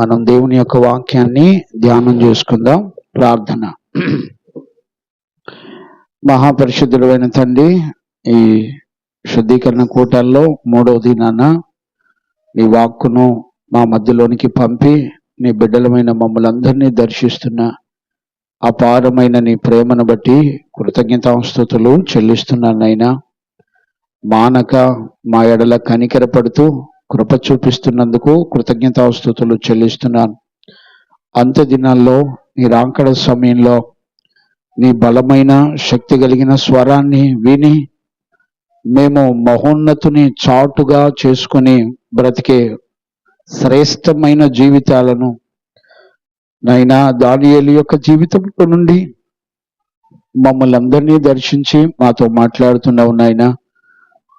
మనం దేవుని యొక్క వాక్యాన్ని ధ్యానం చేసుకుందాం. ప్రార్థన. మహాపరిశుద్ధుడైన తండ్రి, ఈ శుద్ధీకరణ కూటాల్లో 3వ దినాన నీ వాక్కును మా మధ్యలోనికి పంపి నీ బిడ్డలమైన మమ్మల్ని అందరినీ దర్శిస్తున్న అపారమైన నీ ప్రేమను బట్టి కృతజ్ఞతాస్తుతులు చెల్లిస్తున్నానైనా. మానక మా ఎడల కనికరపడుతూ కృప చూపిస్తున్నందుకు కృతజ్ఞతాస్తుతులు చెల్లిస్తున్నాను. అంత్య దినాల్లో నీ రాకడ సమయంలో నీ బలమైన శక్తి కలిగిన స్వరాన్ని విని మేము మహోన్నతుని చాటుగా చేసుకుని బ్రతికే శ్రేష్టమైన జీవితాలను నైనా దానియేలు యొక్క జీవితం నుండి మమ్మల్ని అందరినీ దర్శించి మాతో మాట్లాడుతున్నావు నాయనా.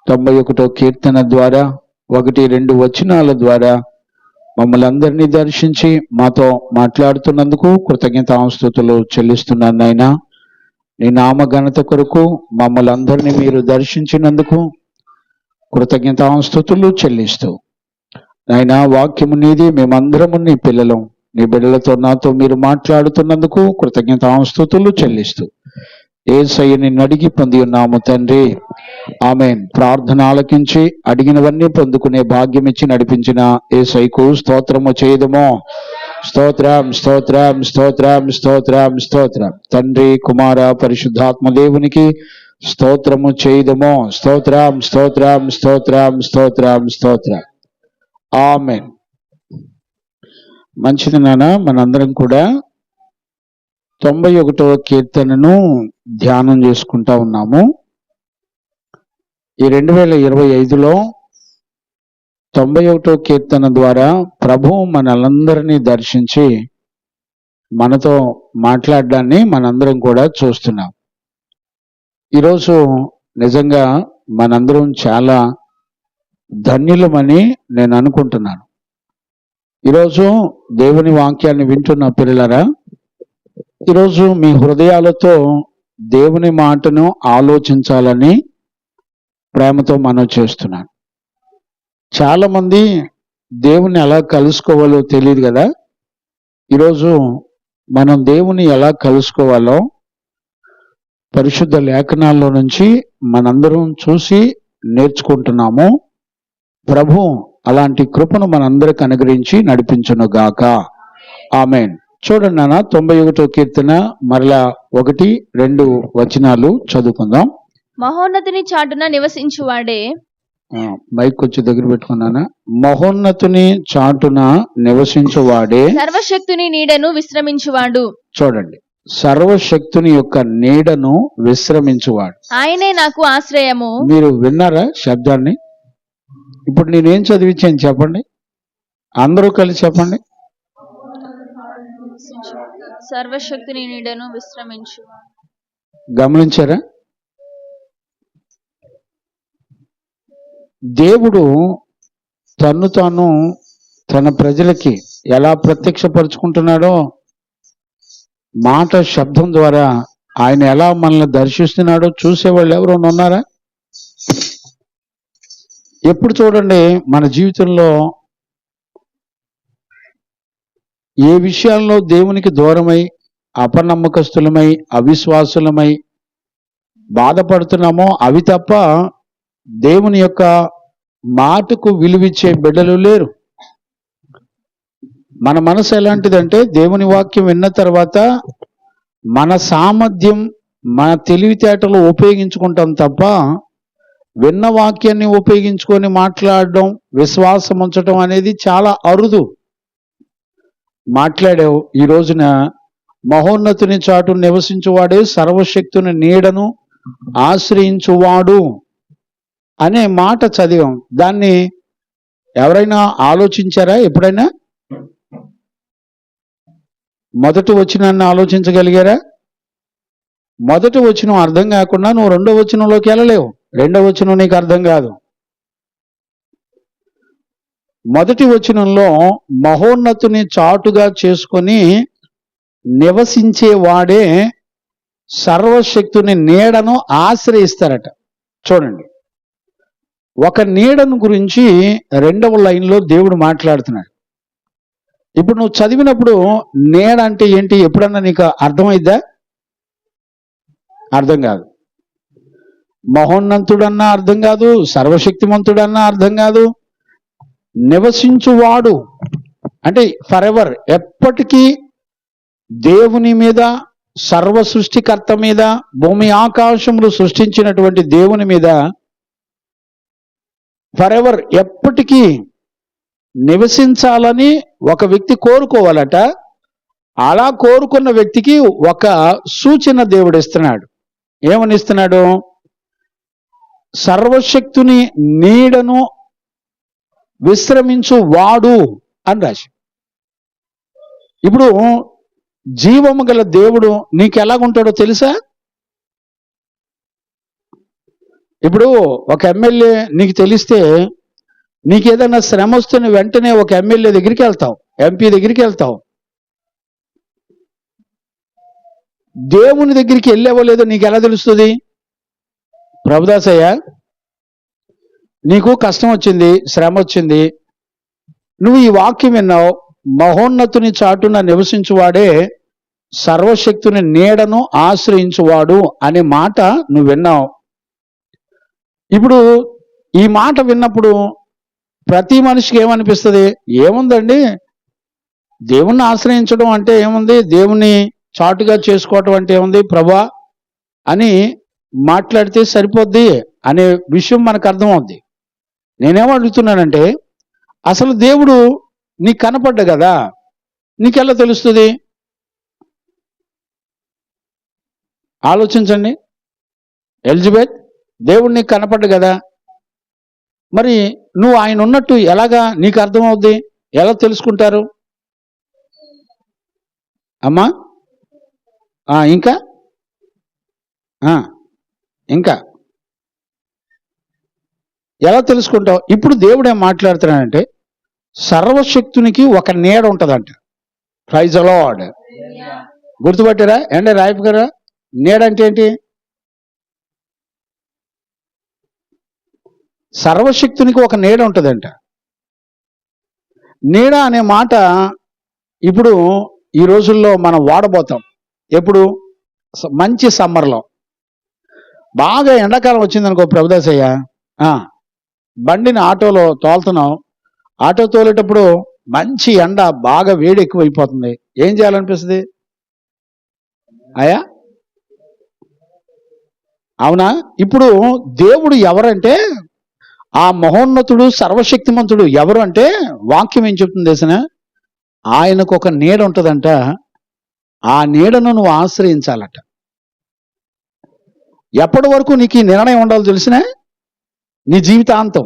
91వ కీర్తన ద్వారా 1-2 వచనాల ద్వారా మమ్మల్ని అందరినీ దర్శించి మాతో మాట్లాడుతున్నందుకు కృతజ్ఞతాస్తుతులు చెల్లిస్తున్నాను నాయనా. నీ నామ ఘనత కొరకు మమ్మల్ని అందరినీ మీరు దర్శించినందుకు కృతజ్ఞతాస్తుతులు చెల్లిస్తూ నాయనా, వాక్యము నీది, మేమందరము నీ పిల్లలం. నీ బిడ్డలతో నాతో మీరు మాట్లాడుతున్నందుకు కృతజ్ఞతాస్తుతులు చెల్లిస్తూ యేసయ్యని అడిగి పొంది ఉన్నాము తండ్రి, ఆమేన్. ప్రార్థన ఆలకించి అడిగినవన్నీ పొందుకునే భాగ్యం ఇచ్చి నడిపించిన యేసయ్యకు స్తోత్రము చేయదమో. స్తోత్రం, స్తోత్రం, స్తోత్రం, స్తోత్రం, స్తోత్రం. తండ్రి, కుమార, పరిశుద్ధాత్మ దేవునికి స్తోత్రము చేయదమో. స్తోత్రం, స్తోత్రం, స్తోత్రం, స్తోత్రం, స్తోత్రం. ఆమేన్. మంచిది నాన్న. మనందరం కూడా 91వ కీర్తనను ధ్యానం చేసుకుంటా ఉన్నాము. ఈ 2025లో 91వ కీర్తన ద్వారా ప్రభువు మనలందరినీ దర్శించి మనతో మాట్లాడడాన్ని మనందరం కూడా చూస్తున్నాం. ఈరోజు నిజంగా మనందరం చాలా ధన్యులమని నేను అనుకుంటున్నాను. ఈరోజు దేవుని వాక్యాన్ని వింటున్న పిల్లలారా, ఈరోజు మీ హృదయాలతో దేవుని మాటను ఆలోచించాలని ప్రేమతో మనవి చేస్తున్నాను. చాలా మంది దేవుని ఎలా కలుసుకోవాలో తెలియదు కదా. ఈరోజు మనం దేవుని ఎలా కలుసుకోవాలో పరిశుద్ధ లేఖనాల్లో నుంచి మనందరం చూసి నేర్చుకుంటున్నాము. ప్రభు అలాంటి కృపను మనందరికి అనుగ్రహించి నడిపించును గాక. ఆమేన్. చూడండి నాన్న, 91వ కీర్తన మరలా 1-2 వచనాలు చదువుకుందాం. మహోన్నతుని చాటున నివసించువాడే. మైక్ వచ్చి దగ్గర పెట్టుకున్నానా. మహోన్నతుని చాటున నివసించువాడే, సర్వశక్తుని నీడను విశ్రమించువాడు. చూడండి, సర్వశక్తుని యొక్క నీడను విశ్రమించువాడు. ఆయనే నాకు ఆశ్రయము. మీరు విన్నారా శబ్దాన్ని? ఇప్పుడు నేనేం చదివించాను చెప్పండి, అందరూ కలిసి చెప్పండి. సర్వశక్తుని నీడను విశ్రమించువాడు. గమనించారా? దేవుడు తన్ను తాను తన ప్రజలకి ఎలా ప్రత్యక్షపరుచుకుంటున్నాడో, మాట శబ్దం ద్వారా ఆయన ఎలా మనల్ని దర్శిస్తున్నాడో చూసేవాళ్ళు ఎవరైనా ఉన్నారా? ఎప్పుడు చూడండి, మన జీవితంలో ఏ విషయాల్లో దేవునికి దూరమై అపనమ్మకస్తులమై అవిశ్వాసులమై బాధపడుతున్నామో అవి తప్ప దేవుని యొక్క మాటకు విలువిచ్చే బిడ్డలు లేరు. మన మనసు ఎలాంటిదంటే, దేవుని వాక్యం విన్న తర్వాత మన సామర్థ్యం, మన తెలివితేటలు ఉపయోగించుకుంటాం తప్ప విన్న వాక్యాన్ని ఉపయోగించుకొని మాట్లాడడం, విశ్వాసం ఉంచడం అనేది చాలా అరుదు. మాట్లాడావు ఈ రోజున, మహోన్నతుని చాటు నివసించువాడే, సర్వశక్తుని నీడను ఆశ్రయించువాడు అనే మాట చదివాం. దాన్ని ఎవరైనా ఆలోచించారా? ఎప్పుడైనా మొదటి వచనాన్ని ఆలోచించగలిగారా? మొదటి వచనం అర్థం కాకుండా నువ్వు 2వ వచనంలోకి వెళ్ళలేవు. 2వ వచనం నీకు అర్థం కాదు. మొదటి వచనంలో మహోన్నతుని చాటుగా చేసుకొని నివసించేవాడే సర్వశక్తుని నీడను ఆశ్రయిస్తారట. చూడండి, ఒక నీడను గురించి 2వ లైన్లో దేవుడు మాట్లాడుతున్నాడు. ఇప్పుడు నువ్వు చదివినప్పుడు నీడ అంటే ఏంటి ఎప్పుడన్నా నీకు అర్థమైద్దా? అర్థం కాదు. మహోన్నతుడన్నా అర్థం కాదు, సర్వశక్తిమంతుడన్నా అర్థం కాదు. నివసించువాడు అంటే ఫర్ ఎవర్, ఎప్పటికీ దేవుని మీద, సర్వ సృష్టికర్త మీద, భూమి ఆకాశములు సృష్టించినటువంటి దేవుని మీద ఫర్ ఎవర్ ఎప్పటికీ నివసించాలని ఒక వ్యక్తి కోరుకోవాలట. అలా కోరుకున్న వ్యక్తికి ఒక సూచన దేవుడు ఇస్తున్నాడు. ఏమని ఇస్తున్నాడు? సర్వశక్తుని నీడను విశ్రమించు వాడు అని రాసి. ఇప్పుడు జీవము గల దేవుడు నీకు ఎలాగుంటాడో తెలుసా? ఇప్పుడు ఒక ఎమ్మెల్యే నీకు తెలిస్తే, నీకు ఏదైనా శ్రమ వస్తున్న వెంటనే ఒక ఎమ్మెల్యే దగ్గరికి వెళ్తావు, ఎంపీ దగ్గరికి వెళ్తావు. దేవుని దగ్గరికి వెళ్ళావో లేదో నీకు ఎలా తెలుస్తుంది? ప్రభుదాసయ్య, నీకు కష్టం వచ్చింది, శ్రమ వచ్చింది, నువ్వు ఈ వాక్యం విన్నావు, మహోన్నతుని చాటున నివసించువాడే సర్వశక్తుని నీడను ఆశ్రయించువాడు అనే మాట నువ్వు విన్నావు. ఇప్పుడు ఈ మాట విన్నప్పుడు ప్రతి మనిషికి ఏమనిపిస్తుంది? ఏముందండి, దేవుణ్ణి ఆశ్రయించడం అంటే ఏముంది, దేవుణ్ణి చాటుగా చేసుకోవటం అంటే ఏముంది ప్రభా అని మాట్లాడితే సరిపోద్ది అనే విషయం మనకు అర్థమవుద్ది. నేనేమో అడుగుతున్నానంటే, అసలు దేవుడు నీకు కనపడ్డా కదా, నీకెలా తెలుస్తుంది? ఆలోచించండి. ఎలిజబెత్, దేవుడు నీకు కనపడ్డా కదా, మరి నువ్వు ఆయన ఉన్నట్టు ఎలాగా నీకు అర్థమవుద్ది? ఎలా తెలుసుకుంటారు అమ్మా? ఇంకా ఇంకా ఎలా తెలుసుకుంటావు? ఇప్పుడు దేవుడు ఏం మాట్లాడుతున్నాడంటే, సర్వశక్తునికి ఒక నీడ ఉంటుందంట. Praise the lord. గుర్తుపట్టారా? ఏంటే రాయపు గారా, నీడ అంటే ఏంటి? సర్వశక్తునికి ఒక నీడ ఉంటుందంట. నీడ అనే మాట ఇప్పుడు ఈ రోజుల్లో మనం వాడబోతాం. ఎప్పుడు? మంచి సమ్మర్లో. బాగా ఎండాకాలం వచ్చిందనుకో ప్రభుదాసయ్య, బండిని ఆటోలో తోలుతున్నాం, ఆటో తోలేటప్పుడు మంచి ఎండ, బాగా వేడి ఎక్కువైపోతుంది. ఏం చేయాలనిపిస్తుంది? అయ్యా అవునా? ఇప్పుడు దేవుడు ఎవరంటే, ఆ మహోన్నతుడు సర్వశక్తిమంతుడు ఎవరు అంటే, వాక్యం ఏం చెప్తుంది తెలిసిన? ఆయనకు ఒక నీడ ఉంటుందంట. ఆ నీడను నువ్వు ఆశ్రయించాలట. ఎప్పటి వరకు నీకు ఈ నిర్ణయం ఉండాలో తెలిసిన? నీ జీవితాంతం.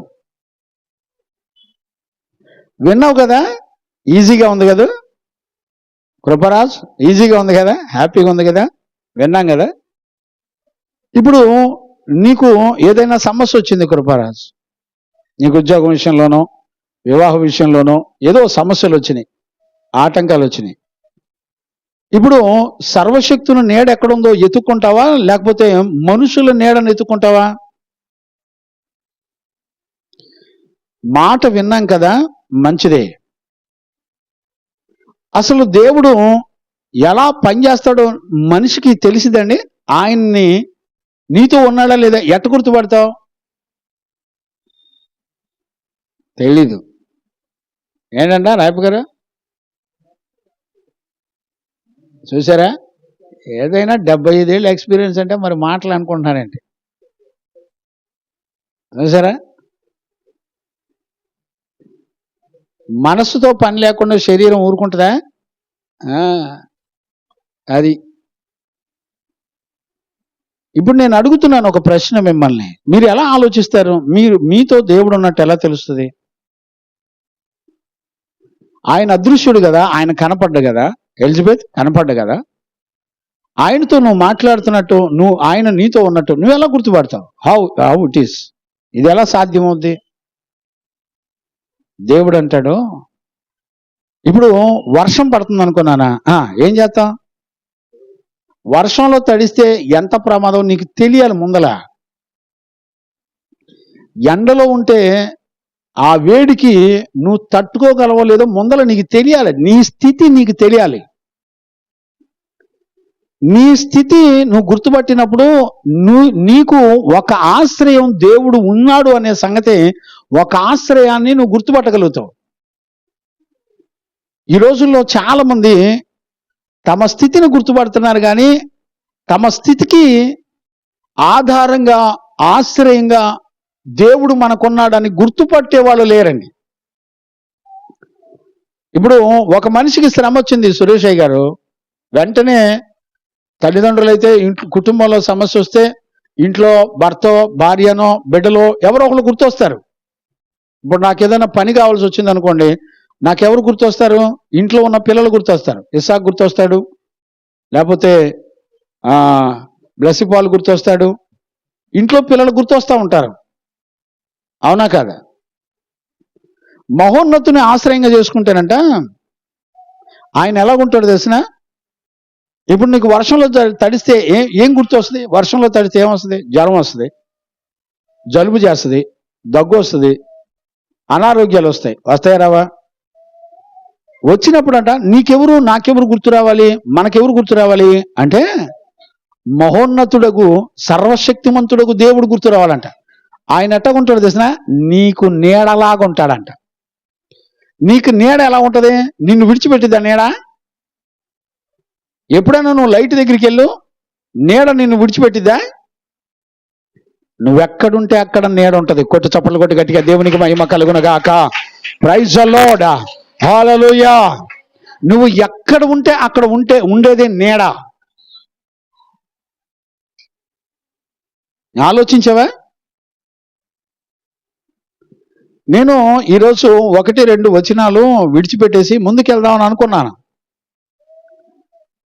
విన్నావు కదా, ఈజీగా ఉంది కదా కృపరాజ్, ఈజీగా ఉంది కదా, హ్యాపీగా ఉంది కదా, విన్నాం కదా. ఇప్పుడు నీకు ఏదైనా సమస్య వచ్చింది కృపరాజ్, నీకు ఉద్యోగం విషయంలోనో, వివాహ విషయంలోనో ఏదో సమస్యలు వచ్చినాయి, ఆటంకాలు వచ్చినాయి. ఇప్పుడు సర్వశక్తుని నీడ ఎక్కడుందో ఎత్తుక్కుంటావా, లేకపోతే మనుషుల నీడను ఎత్తుక్కుంటావా? మాట విన్నాం కదా, మంచిదే. అసలు దేవుడు ఎలా పనిచేస్తాడో మనిషికి తెలిసిదండి. ఆయన్ని నీతో ఉన్నాడా లేదా ఎట్ట గుర్తుపడతావు? తెలీదు. ఏంటంట రాయపు గారు, చూసారా? ఏదైనా 75 ఏళ్ళు ఎక్స్పీరియన్స్ అంటే మరి మాటలు అనుకుంటున్నారండి. చూసారా? మనస్సుతో పని లేకుండా శరీరం ఊరుకుంటుందా? అది. ఇప్పుడు నేను అడుగుతున్నాను ఒక ప్రశ్న మిమ్మల్ని, మీరు ఎలా ఆలోచిస్తారు? మీతో దేవుడు ఉన్నట్టు ఎలా తెలుస్తుంది? ఆయన అదృశ్యుడు కదా, ఆయన కనపడ్డా కదా, ఎలిజబెత్ కనపడ్డా కదా, ఆయనతో నువ్వు మాట్లాడుతున్నట్టు, ఆయన నీతో ఉన్నట్టు నువ్వు ఎలా గుర్తుపడతావు? How it is? ఇది ఎలా సాధ్యమవుద్ది? దేవుడు అంటాడు, ఇప్పుడు వర్షం పడుతుంది అనుకున్నానా, ఏం చేస్తాం? వర్షంలో తడిస్తే ఎంత ప్రమాదం నీకు తెలియాలి ముందల. ఎండలో ఉంటే ఆ వేడికి నువ్వు తట్టుకోగలవో లేదో ముందర నీకు తెలియాలి. నీ స్థితి నీకు తెలియాలి. నీ స్థితి నువ్వు గుర్తుపట్టినప్పుడు నీకు ఒక ఆశ్రయం దేవుడు ఉన్నాడు అనే సంగతి, ఒక ఆశ్రయాన్ని నువ్వు గుర్తుపట్టగలుగుతావు. ఈ రోజుల్లో చాలా మంది తమ స్థితిని గుర్తుపడుతున్నారు, కానీ తమ స్థితికి ఆధారంగా ఆశ్రయంగా దేవుడు మనకున్నాడని గుర్తుపట్టే వాళ్ళు లేరండి. ఇప్పుడు ఒక మనిషికి శ్రమ వచ్చింది సురేషయ్య గారు, వెంటనే తల్లిదండ్రులైతే ఇంట్లో కుటుంబంలో సమస్య వస్తే ఇంట్లో భర్తో భార్యనో బిడ్డలో ఎవరో ఒకరు గుర్తొస్తారు. ఇప్పుడు నాకు ఏదైనా పని కావాల్సి వచ్చింది అనుకోండి, నాకెవరు గుర్తొస్తారు? ఇంట్లో ఉన్న పిల్లలు గుర్తొస్తారు. ఇస్సాక్ గుర్తొస్తాడు, లేకపోతే బ్లెస్సిపాల్ గుర్తొస్తాడు. ఇంట్లో పిల్లలు గుర్తొస్తూ ఉంటారు. అవునా కాదా? మహోన్నతుని ఆశ్రయంగా చేసుకుంటేనంట ఆయన ఎలాగుంటాడు తెలిసిన? ఇప్పుడు నీకు వర్షంలో తడిస్తే ఏం గుర్తొస్తుంది? వర్షంలో తడిస్తే ఏమొస్తుంది? జ్వరం వస్తుంది, జలుబు చేస్తుంది, దగ్గు వస్తుంది, అనారోగ్యాలు వస్తాయి. వస్తాయా రావా? వచ్చినప్పుడు అంట నీకెవరు నాకెవరు గుర్తు రావాలి? మనకెవరు గుర్తు రావాలి అంటే మహోన్నతుడకు సర్వశక్తిమంతుడకు దేవుడు గుర్తు రావాలంట. ఆయన ఎట్టగుంటాడు తెలిసిన? నీకు నీడలాగా ఉంటాడంట. నీకు నీడ ఎలా ఉంటుంది? నిన్ను విడిచిపెట్టిద్దా నీడ? ఎప్పుడైనా నువ్వు లైట్ దగ్గరికి వెళ్ళు, నీడ నిన్ను విడిచిపెట్టిద్దా? నువ్వెక్కడుంటే అక్కడ నీడ ఉంటుంది. కొట్టు చప్పట్లు కొట్టి గట్టిగా దేవునికి మహిమ కలుగునుగాక. ప్రైజ్ ది లార్డ్, హల్లెలూయా. నువ్వు ఎక్కడ ఉంటే అక్కడ ఉండేదే నీడ. ఆలోచించావా? నేను ఈరోజు 1-2 వచనాలు విడిచిపెట్టేసి ముందుకెళ్దామని అనుకున్నాను.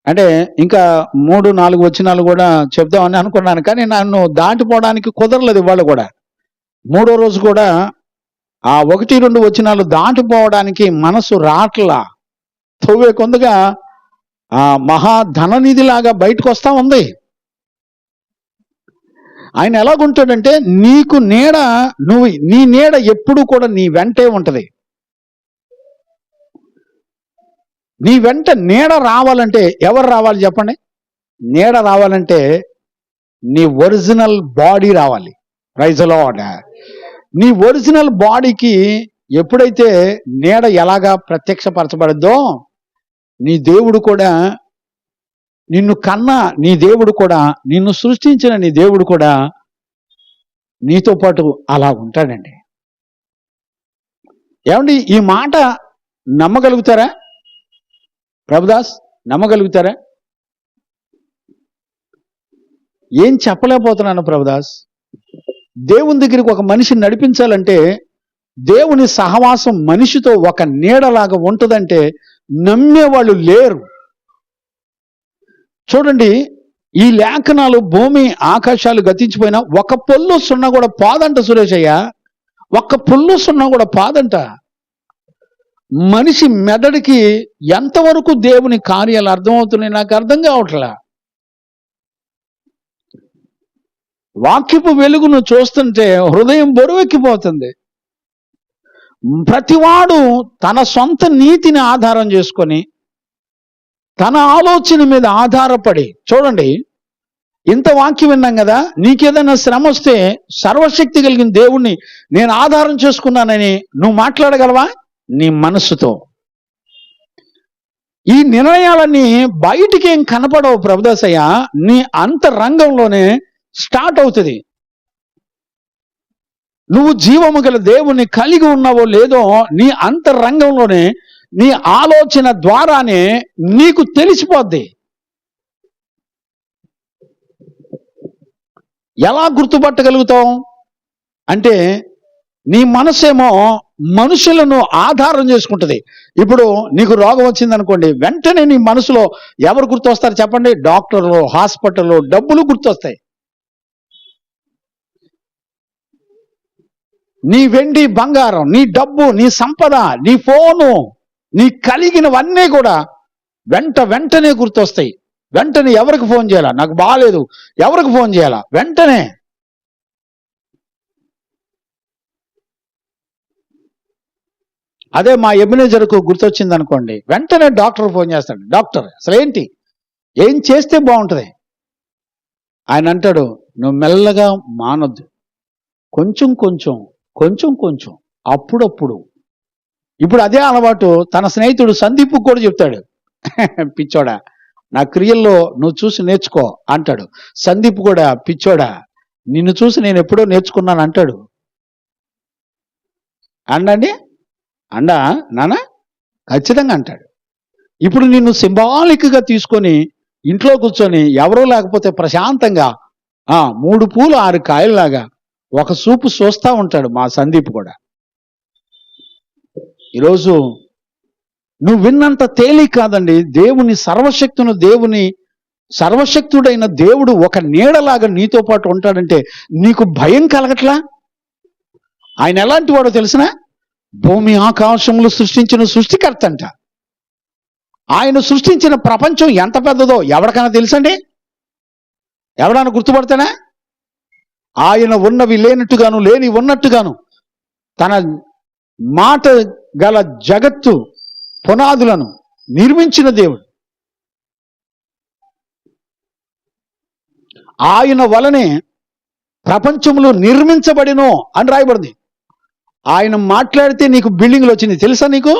అంటే ఇంకా 3-4 వచనాలు కూడా చెప్దామని అనుకున్నాను, కానీ నన్ను దాటిపోవడానికి కుదరలేదు. ఇవాళ కూడా 3వ రోజు కూడా ఆ 1-2 వచనాలు దాటిపోవడానికి మనసు రాట్లా. తవ్వే కొందగా ఆ మహాధననిధిలాగా బయటకు వస్తా ఉంది. ఆయన ఎలాగుంటాడంటే నీకు నీడ, నీ నీడ ఎప్పుడు కూడా నీ వెంటే ఉంటది. నీ వెంట నీడ రావాలంటే ఎవరు రావాలి చెప్పండి? నీడ రావాలంటే నీ ఒరిజినల్ బాడీ రావాలి. Praise the lord. నీ ఒరిజినల్ బాడీకి ఎప్పుడైతే నీడ ఎలాగా ప్రత్యక్షపరచబడద్దో, నీ దేవుడు కూడా, నిన్ను కన్నా నీ దేవుడు కూడా, నిన్ను సృష్టించిన నీ దేవుడు కూడా నీతో పాటు అలా ఉంటాడండి. ఏమండి, ఈ మాట నమ్మగలుగుతారా? ప్రభుదాస్ నమ్మగలుగుతారా? ఏం చెప్పలేకపోతున్నాను ప్రభుదాస్. దేవుని దగ్గరికి ఒక మనిషిని నడిపించాలంటే, దేవుని సహవాసం మనిషితో ఒక నీడలాగా ఉంటుందంటే నమ్మేవాళ్ళు లేరు. చూడండి, ఈ లేఖనాలు భూమి ఆకాశాలు గతించిపోయినా ఒక పొల్లు సున్నా కూడా పాదంట సురేషయ్య. ఒక్క పొల్లు సున్నా కూడా పాదంట. మనిషి మెదడికి ఎంతవరకు దేవుని కార్యాలు అర్థమవుతున్నాయి నాకు అర్థం కావట్లా. వాక్యపు వెలుగును చూస్తుంటే హృదయం బరువెక్కిపోతుంది. ప్రతివాడు తన సొంత నీతిని ఆధారం చేసుకొని, తన ఆలోచన మీద ఆధారపడి, చూడండి, ఇంత వాక్యం విన్నాం కదా, నీకేదైనా శ్రమ వస్తే సర్వశక్తి కలిగిన దేవుణ్ణి నేను ఆధారం చేసుకున్నానని నువ్వు మాట్లాడగలవా? నీ మనస్సుతో. ఈ నిర్ణయాలన్నీ బయటికి ఏం కనపడవు ప్రభుదాసయ్య, నీ అంతరంగంలోనే స్టార్ట్ అవుతుంది. నువ్వు జీవము గల దేవుణ్ణి కలిగి ఉన్నావో లేదో నీ అంతరంగంలోనే, నీ ఆలోచన ద్వారానే నీకు తెలిసిపోద్ది. ఎలా గుర్తుపట్టగలుగుతావు అంటే, నీ మనసేమో మనుషులను ఆధారం చేసుకుంటుంది. ఇప్పుడు నీకు రోగం వచ్చింది అనుకోండి, వెంటనే నీ మనసులో ఎవరు గుర్తొస్తారు చెప్పండి? డాక్టర్లు, హాస్పిటల్, డబ్బులు గుర్తొస్తాయి. నీ వెండి బంగారం, నీ డబ్బు, నీ సంపద, నీ ఫోను, నీ కలిగినవన్నీ కూడా వెంటనే గుర్తొస్తాయి. వెంటనే ఎవరికి ఫోన్ చేయాలా? నాకు బాగాలేదు, ఎవరికి ఫోన్ చేయాలా? వెంటనే. అదే మా ఎబినేజర్కు గుర్తొచ్చింది అనుకోండి, వెంటనే డాక్టర్ ఫోన్ చేస్తాడు. డాక్టర్ అసలు ఏంటి, ఏం చేస్తే బాగుంటుంది? ఆయన అంటాడు, నువ్వు మెల్లగా మానొద్దు, కొంచెం కొంచెం కొంచెం కొంచెం అప్పుడప్పుడు. ఇప్పుడు అదే అలవాటు తన స్నేహితుడు సందీప్ కూడా చెప్తాడు. పిచ్చోడా, నా క్రియల్లో నువ్వు చూసి నేర్చుకో అంటాడు. సందీప్ కూడా, పిచ్చోడా నిన్ను చూసి నేను ఎప్పుడో నేర్చుకున్నాను అంటాడు. అండి అండా నాన్న, ఖచ్చితంగా అంటాడు. ఇప్పుడు నిన్ను సింబాలిక్గా తీసుకొని ఇంట్లో కూర్చొని ఎవరో లేకపోతే ప్రశాంతంగా 3 పూలు 6 కాయల్లాగా ఒక సూపు చూస్తూ ఉంటాడు మా సందీప్ కూడా. ఈరోజు నువ్వు విన్నంత తేలిక కాదండి. దేవుని సర్వశక్తుడైన దేవుడు ఒక నీడలాగా నీతో పాటు ఉంటాడంటే నీకు భయం కలగట్లా? ఆయన ఎలాంటి వాడో తెలిసిన? భూమి ఆకాశములు సృష్టించిన సృష్టికర్త అంట. ఆయన సృష్టించిన ప్రపంచం ఎంత పెద్దదో ఎవరికైనా తెలుసండి? ఎవడైనా గుర్తుపడతానా? ఆయన ఉన్నవి లేనట్టుగాను, లేని ఉన్నట్టుగాను తన మాట గల జగత్తు పునాదులను నిర్మించిన దేవుడు. ఆయన వలనే ప్రపంచంలో నిర్మించబడినో అని రాయబడింది. ఆయన మాట్లాడితే నీకు బిల్డింగ్లు వచ్చింది తెలుసా నీకు?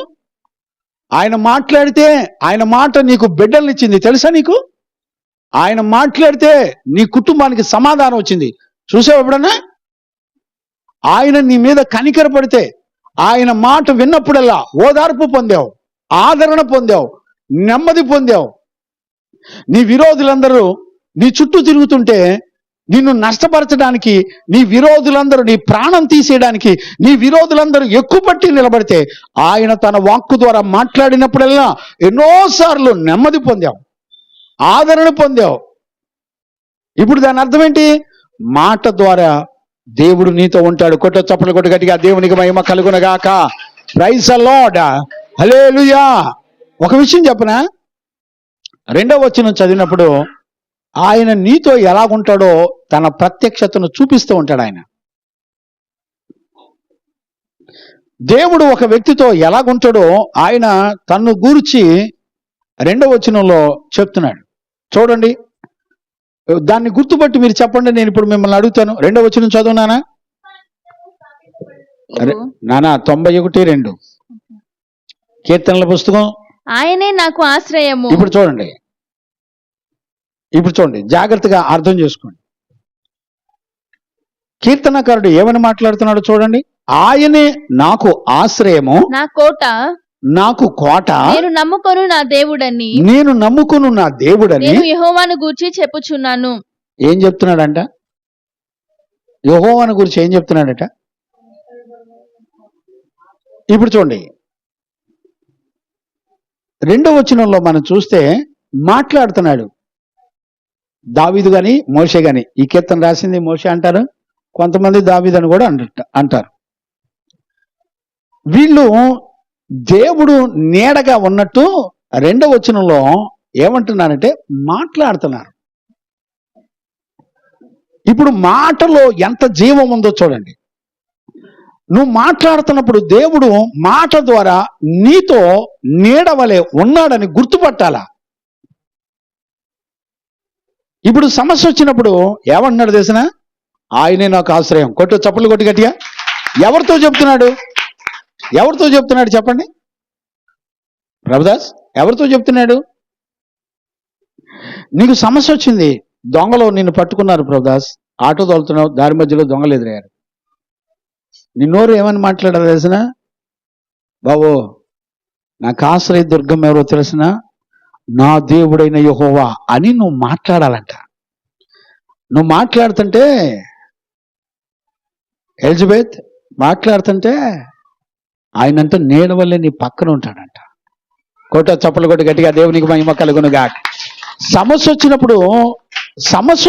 ఆయన మాట్లాడితే ఆయన మాట నీకు బిడ్డల్ని ఇచ్చింది తెలుసా నీకు? ఆయన మాట్లాడితే నీ కుటుంబానికి సమాధానం వచ్చింది చూసావు ఎప్పుడన్నా? ఆయన నీ మీద కనికరపడితే, ఆయన మాట విన్నప్పుడల్లా ఓదార్పు పొందావు, ఆదరణ పొందావు, నెమ్మది పొందావు. నీ విరోధులందరూ నీ చుట్టూ తిరుగుతుంటే నిన్ను నష్టపరచడానికి, నీ విరోధులందరూ నీ ప్రాణం తీసేయడానికి, నీ విరోధులందరూ ఎక్కుపట్టి నిలబడితే ఆయన తన వాక్కు ద్వారా మాట్లాడినప్పుడల్లా ఎన్నోసార్లు నెమ్మది పొందావు, ఆదరణ పొందావు. ఇప్పుడు దాని అర్థం ఏంటి? మాట ద్వారా దేవుడు నీతో ఉంటాడు. కొట్ట చప్పలు కొట్టు గట్టిగా, దేవునికి మహిమ కలుగునగాక. ప్రైజ్ ది లార్డ్, హల్లెలూయా. ఒక విషయం చెప్పనా? 2వ వచనం చదివినప్పుడు ఆయన నీతో ఎలాగుంటాడో తన ప్రత్యక్షతను చూపిస్తూ ఉంటాడు. ఆయన దేవుడు ఒక వ్యక్తితో ఎలాగుంటాడో ఆయన తన్ను గూర్చి 2వ వచనంలో చెప్తున్నాడు. చూడండి, దాన్ని గుర్తుపట్టి మీరు చెప్పండి. నేను ఇప్పుడు మిమ్మల్ని అడుగుతాను. 2వ వచనం చదువునానా? నానా 91:2 కీర్తనల పుస్తకం. ఆయనే నాకు ఆశ్రయము. ఇప్పుడు చూడండి జాగ్రత్తగా అర్థం చేసుకోండి. కీర్తనకారుడు ఏమని మాట్లాడుతున్నాడు చూడండి. ఆయనే నాకు ఆశ్రయము, నా కోట, నాకు కోట, నేను నమ్ముకొను నా దేవుడని, నేను యెహోవాను గూర్చి చెప్పుచున్నాను. ఏం చెప్తున్నాడంట? యెహోవాను గురించి ఏం చెప్తున్నాడట? ఇప్పుడు చూడండి 2వ వచనంలో మనం చూస్తే మాట్లాడుతున్నాడు. దావీదు గాని మోషే గాని, ఈ కీర్తన రాసింది మోషే అంటారు, కొంతమంది దావీదు అని కూడా అంటారు. వీళ్ళు దేవుడు నీడగా ఉన్నట్టు 2వ వచనంలో ఏమంటున్నారంటే మాట్లాడుతున్నారు. ఇప్పుడు మాటలో ఎంత జీవం ఉందో చూడండి. నువ్వు మాట్లాడుతున్నప్పుడు దేవుడు మాట ద్వారా నీతో నీడవలే ఉన్నాడని గుర్తుపట్టాలా. ఇప్పుడు సమస్య వచ్చినప్పుడు ఏమంటున్నాడు తెలిసిన? ఆయనే నాకు ఆశ్రయం. కొట్టు చప్పలు కొట్టి గట్టిగా. ఎవరితో చెప్తున్నాడు? చెప్పండి ప్రభుదాస్, ఎవరితో చెప్తున్నాడు? నీకు సమస్య వచ్చింది, దొంగలు నిన్ను పట్టుకున్నారు ప్రభుదాస్, ఆటో తోలుతున్నావు, దారి మధ్యలో దొంగలు ఎదురయ్యారు. నీ నోరు ఏమని మాట్లాడారు తెలిసిన? బాబు నాకు ఆశ్రయ దుర్గం ఎవరో తెలిసిన? నా దేవుడైన యెహోవా అని నువ్వు మాట్లాడాలంట. నువ్వు మాట్లాడుతుంటే ఎలిజబెత్ మాట్లాడుతుంటే ఆయనంత నీడ వల్లే నీ పక్కన ఉంటాడంట. కొట్ట చప్పలు కొట్టి గట్టిగా, దేవునికి మహిమ కలుగునుగా. సమస్య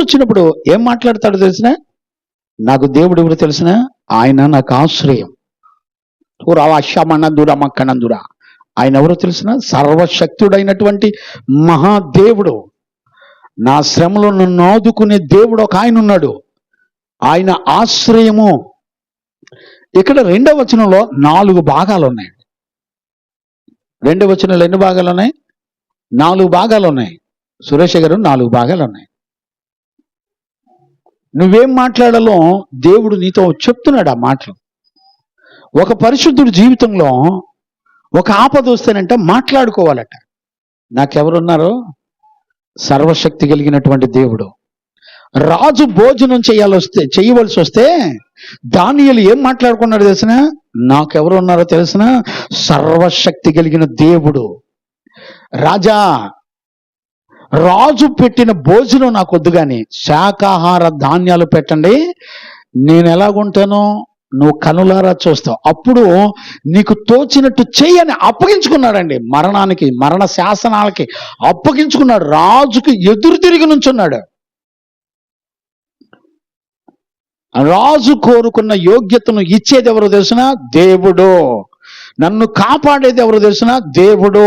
వచ్చినప్పుడు ఏం మాట్లాడతాడు తెలిసిన? నాకు దేవుడు ఎవరు తెలిసిన? ఆయన నాకు ఆశ్రయం. దురమక్కనందురా. ఆయన ఎవరో తెలిసిన? సర్వశక్తుడైనటువంటి మహాదేవుడు. నా శ్రమలో నన్ను ఆదుకునే దేవుడు ఒక ఆయన ఉన్నాడు. ఆయన ఆశ్రయము. ఇక్కడ 2వ వచనంలో 4 భాగాలు ఉన్నాయి. రెండవ వచనంలో ఎన్ని భాగాలు ఉన్నాయి? 4 భాగాలు ఉన్నాయి. సురేష్ గారు 4 భాగాలు ఉన్నాయి. నువ్వేం మాట్లాడాలో దేవుడు నీతో చెప్తున్నాడు ఆ మాటలు. ఒక పరిశుద్ధుడి జీవితంలో ఒక ఆపద వస్తేనంటే మాట్లాడుకోవాలట. నాకెవరున్నారో? సర్వశక్తి కలిగినటువంటి దేవుడు. రాజు భోజనం చేయవలసి వస్తే దానియేలు ఏం మాట్లాడుకున్నాడు తెలిసిన? నాకెవరు ఉన్నారో తెలిసిన? సర్వశక్తి కలిగిన దేవుడు. రాజా, రాజు పెట్టిన భోజనం నాకు వద్దు, కానీ శాకాహార ధాన్యాలు పెట్టండి, నేను ఎలాగుంటానో నువ్వు కనులారా చూస్తావు, అప్పుడు నీకు తోచినట్టు చెయ్యని అప్పగించుకున్నాడండి. మరణానికి, మరణ శాసనాలకి అప్పగించుకున్నాడు. రాజుకి ఎదురు తిరిగి నుంచున్నాడు. రాజు కోరుకున్న యోగ్యతను ఇచ్చేది ఎవరో తెలిసిన? దేవుడు. నన్ను కాపాడేది ఎవరో తెలిసిన? దేవుడు.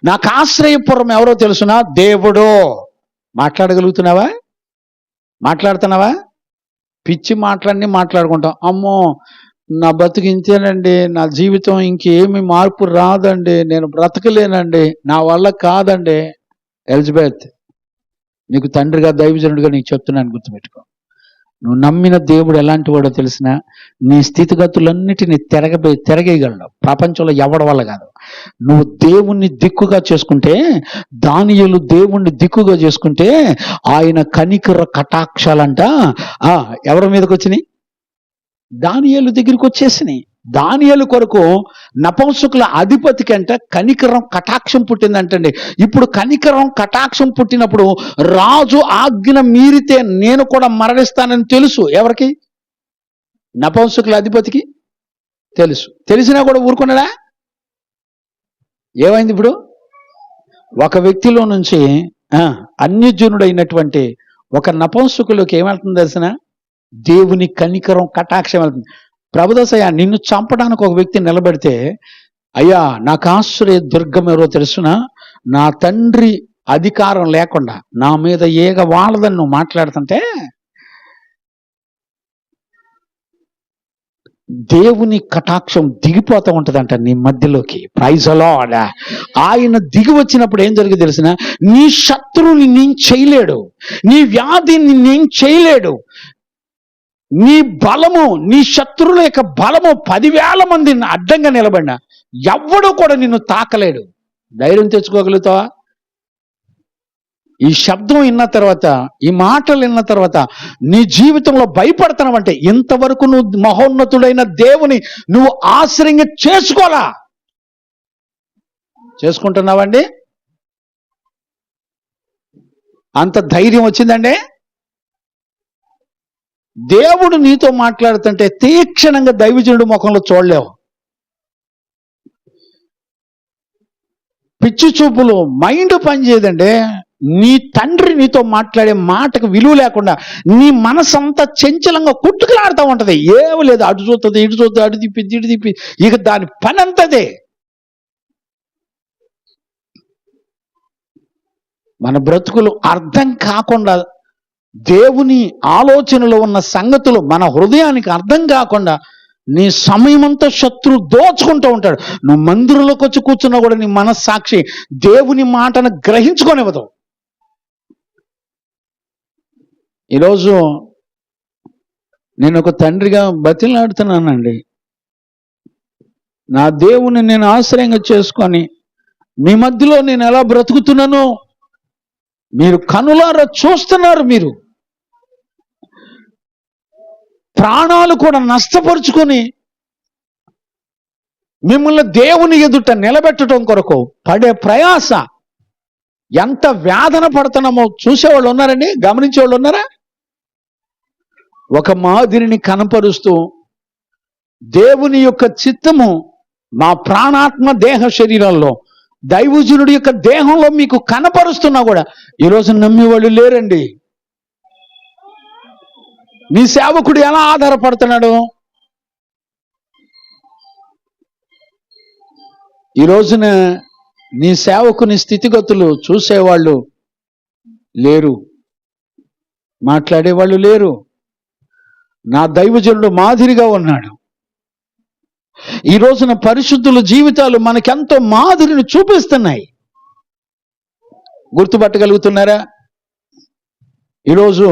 నాకు ఆశ్రయపురం ఎవరో తెలుసునా? దేవుడు. మాట్లాడగలుగుతున్నావా? మాట్లాడుతున్నావా? పిచ్చి మాట్లాడి మాట్లాడుకుంటాం. అమ్మో, నా బతుకు ఇంతేనండి, నా జీవితం ఇంకేమి మార్పు రాదండి, నేను బ్రతకలేనండి, నా వల్ల కాదండి. ఎలిజబెత్, నీకు తండ్రిగా దైవజనుడిగా నీకు చెప్తున్నాను, గుర్తుపెట్టుకో. నువ్వు నమ్మిన దేవుడు ఎలాంటి వాడో తెలిసిన? నీ స్థితిగతులన్నిటినీ తిరగేయగలడు. ప్రపంచంలో ఎవడి వల్ల కాదు. నువ్వు దేవుణ్ణి దిక్కుగా చేసుకుంటే, దానియేలు దేవుణ్ణి దిక్కుగా చేసుకుంటే ఆయన కనికర కటాక్షాలంట ఎవరి మీదకి వచ్చినాయి? దానియేలు దగ్గరికి వచ్చేసినాయి. దానియేలు కొరకు నపుంసకుల అధిపతి కంటే కనికరం కటాక్షం పుట్టిందంటండి. ఇప్పుడు కనికరం కటాక్షం పుట్టినప్పుడు రాజు ఆజ్ఞ మీరితే నేను కూడా మరణిస్తానని తెలుసు. ఎవరికి? నపుంసకుల అధిపతికి తెలుసు. తెలిసినా కూడా ఊరుకున్నాడా? ఏమైంది ఇప్పుడు? ఒక వ్యక్తిలో నుంచి అన్యజనుడైనటువంటి ఒక నపుంసకులకు ఏమవుతుంది తెలిసిన? దేవుని కనికరం కటాక్షం వెళ్తుంది. ప్రభుదాసయ్య, నిన్ను చంపడానికి ఒక వ్యక్తి నిలబెడితే, అయ్యా నాకు ఆశ్రయ దుర్గం ఎవరో తెలుసునా? నా తండ్రి అధికారం లేకుండా నా మీద ఏగ వాళ్ళదని నువ్వు మాట్లాడుతుంటే దేవుని కటాక్షం దిగిపోతూ ఉంటుందంట నీ మధ్యలోకి. Praise the lord. ఆయన దిగి వచ్చినప్పుడు ఏం జరిగింది తెలిసిన? నీ శత్రువుని నేను చేయలేడు, నీ వ్యాధిని నేను చేయలేడు, నీ బలము, నీ శత్రువుల యొక్క బలము 10,000 మంది అడ్డంగా నిలబడినా ఎవ్వడూ కూడా నిన్ను తాకలేడు. ధైర్యం తెచ్చుకోగలుగుతావా? ఈ శబ్దం విన్న తర్వాత, ఈ మాటలు విన్న తర్వాత నీ జీవితంలో భయపడుతున్నావంటే ఇంతవరకు నువ్వు మహోన్నతుడైన దేవుని నువ్వు ఆశ్రయంగా చేసుకోవాలా? చేసుకుంటున్నావండి? అంత ధైర్యం వచ్చిందండి? దేవుడు నీతో మాట్లాడుతుంటే తీక్షణంగా దైవజనుడు ముఖంలో చూడలేవు. పిచ్చి చూపులు, మైండ్ పనిచేయదండి. నీ తండ్రి నీతో మాట్లాడే మాటకు విలువ లేకుండా నీ మనసంతా చంచలంగా కుట్టుకులాడుతూ ఉంటది. ఏమి లేదు, అటు చూస్తుంది, ఇటు చూస్తుంది, అటు తిప్పి ఇటు తిప్పి, ఇక దాని పని అంతదే. మన బ్రతుకులు అర్థం కాకుండా, దేవుని ఆలోచనలో ఉన్న సంగతులు మన హృదయానికి అర్థం కాకుండా నీ సమయమంతా శత్రు దోచుకుంటూ ఉంటాడు. నువ్వు మందిరంలోకి వచ్చి కూర్చున్నా కూడా నీ మనస్సాక్షి దేవుని మాటను గ్రహించుకోనివ్వదు. ఈరోజు నేను ఒక తండ్రిగా బతిలాడుతున్నానండి. నా దేవుని నేను ఆశ్రయంగా చేసుకొని మీ మధ్యలో నేను ఎలా బ్రతుకుతున్నానో మీరు కనులారా చూస్తున్నారు. మీరు ప్రాణాలు కూడా నష్టపరుచుకొని మిమ్మల్ని దేవుని ఎదుట నిలబెట్టడం కొరకు పడే ప్రయాస, ఎంత వేదన పడుతున్నామో చూసేవాళ్ళు ఉన్నారండి, గమనించేవాళ్ళు ఉన్నారా? ఒక మాదిరిని కనపరుస్తూ దేవుని యొక్క చిత్తము మా ప్రాణాత్మ దేహ శరీరాల్లో, దైవజనుడి యొక్క దేహంలో మీకు కనపరుస్తున్నా కూడా ఈరోజు నమ్మేవాళ్ళు లేరండి. నీ సేవకుడు ఎలా ఆధారపడుతున్నాడు? ఈ రోజున నీ సేవకుని స్థితిగతులు చూసేవాళ్ళు లేరు, మాట్లాడేవాళ్ళు లేరు. నా దైవజనుడు మాదిరిగా ఉన్నాడు. ఈ రోజున పరిశుద్ధుల జీవితాలు మనకెంతో మాదిరిని చూపిస్తున్నాయి. గుర్తుపట్టగలుగుతున్నారా? ఈరోజు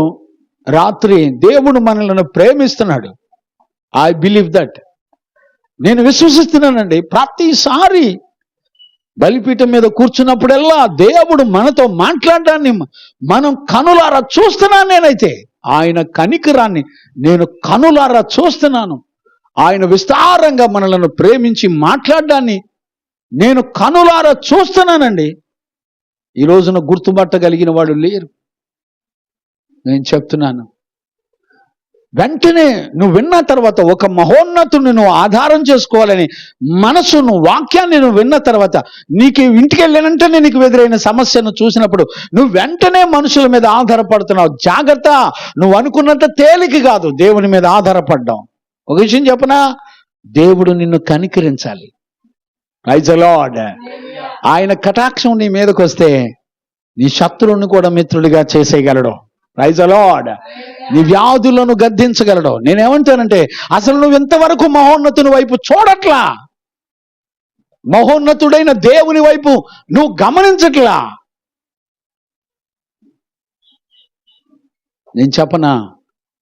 రాత్రి దేవుడు మనల్ని ప్రేమిస్తున్నాడు. I believe that. నేను విశ్వసిస్తున్నానండి. ప్రతిసారి బలిపీఠం మీద కూర్చున్నప్పుడల్లా దేవుడు మనతో మాట్లాడడాన్ని మనం కనులారా చూస్తున్నాను. నేనైతే ఆయన కనికరాన్ని నేను కనులారా చూస్తున్నాను. ఆయన విస్తారంగా మనలను ప్రేమించి మాట్లాడడాన్ని నేను కనులారా చూస్తున్నానండి. ఈ రోజున గుర్తుపట్టగలిగిన వాడు లేరు. నేను చెప్తున్నాను, వెంటనే నువ్వు విన్న తర్వాత ఒక మహోన్నతుని నువ్వు ఆధారం చేసుకోవాలని మనసును వాక్యాన్ని నువ్వు విన్న తర్వాత నీకు ఇంటికి వెళ్ళినంటేనే నీకు ఎదురైన సమస్యను చూసినప్పుడు నువ్వు వెంటనే మనుషుల మీద ఆధారపడుతున్నావు. జాగ్రత్త, నువ్వు అనుకున్నంత తేలిక కాదు దేవుని మీద ఆధారపడ్డాం. ఒక విషయం చెప్పనా, దేవుడు నిన్ను కనికరించాలి. Praise the lord. ఆయన కటాక్షం నీ మీదకి వస్తే నీ శత్రువుని కూడా మిత్రుడిగా చేసేయగలడు. Praise the lord. నీ వ్యాధులను గద్దించగలడు. నేనేమంటానంటే అసలు నువ్వు ఇంతవరకు మహోన్నతుని వైపు చూడట్లా, మహోన్నతుడైన దేవుని వైపు నువ్వు గమనించట్లా. నేను చెప్పనా,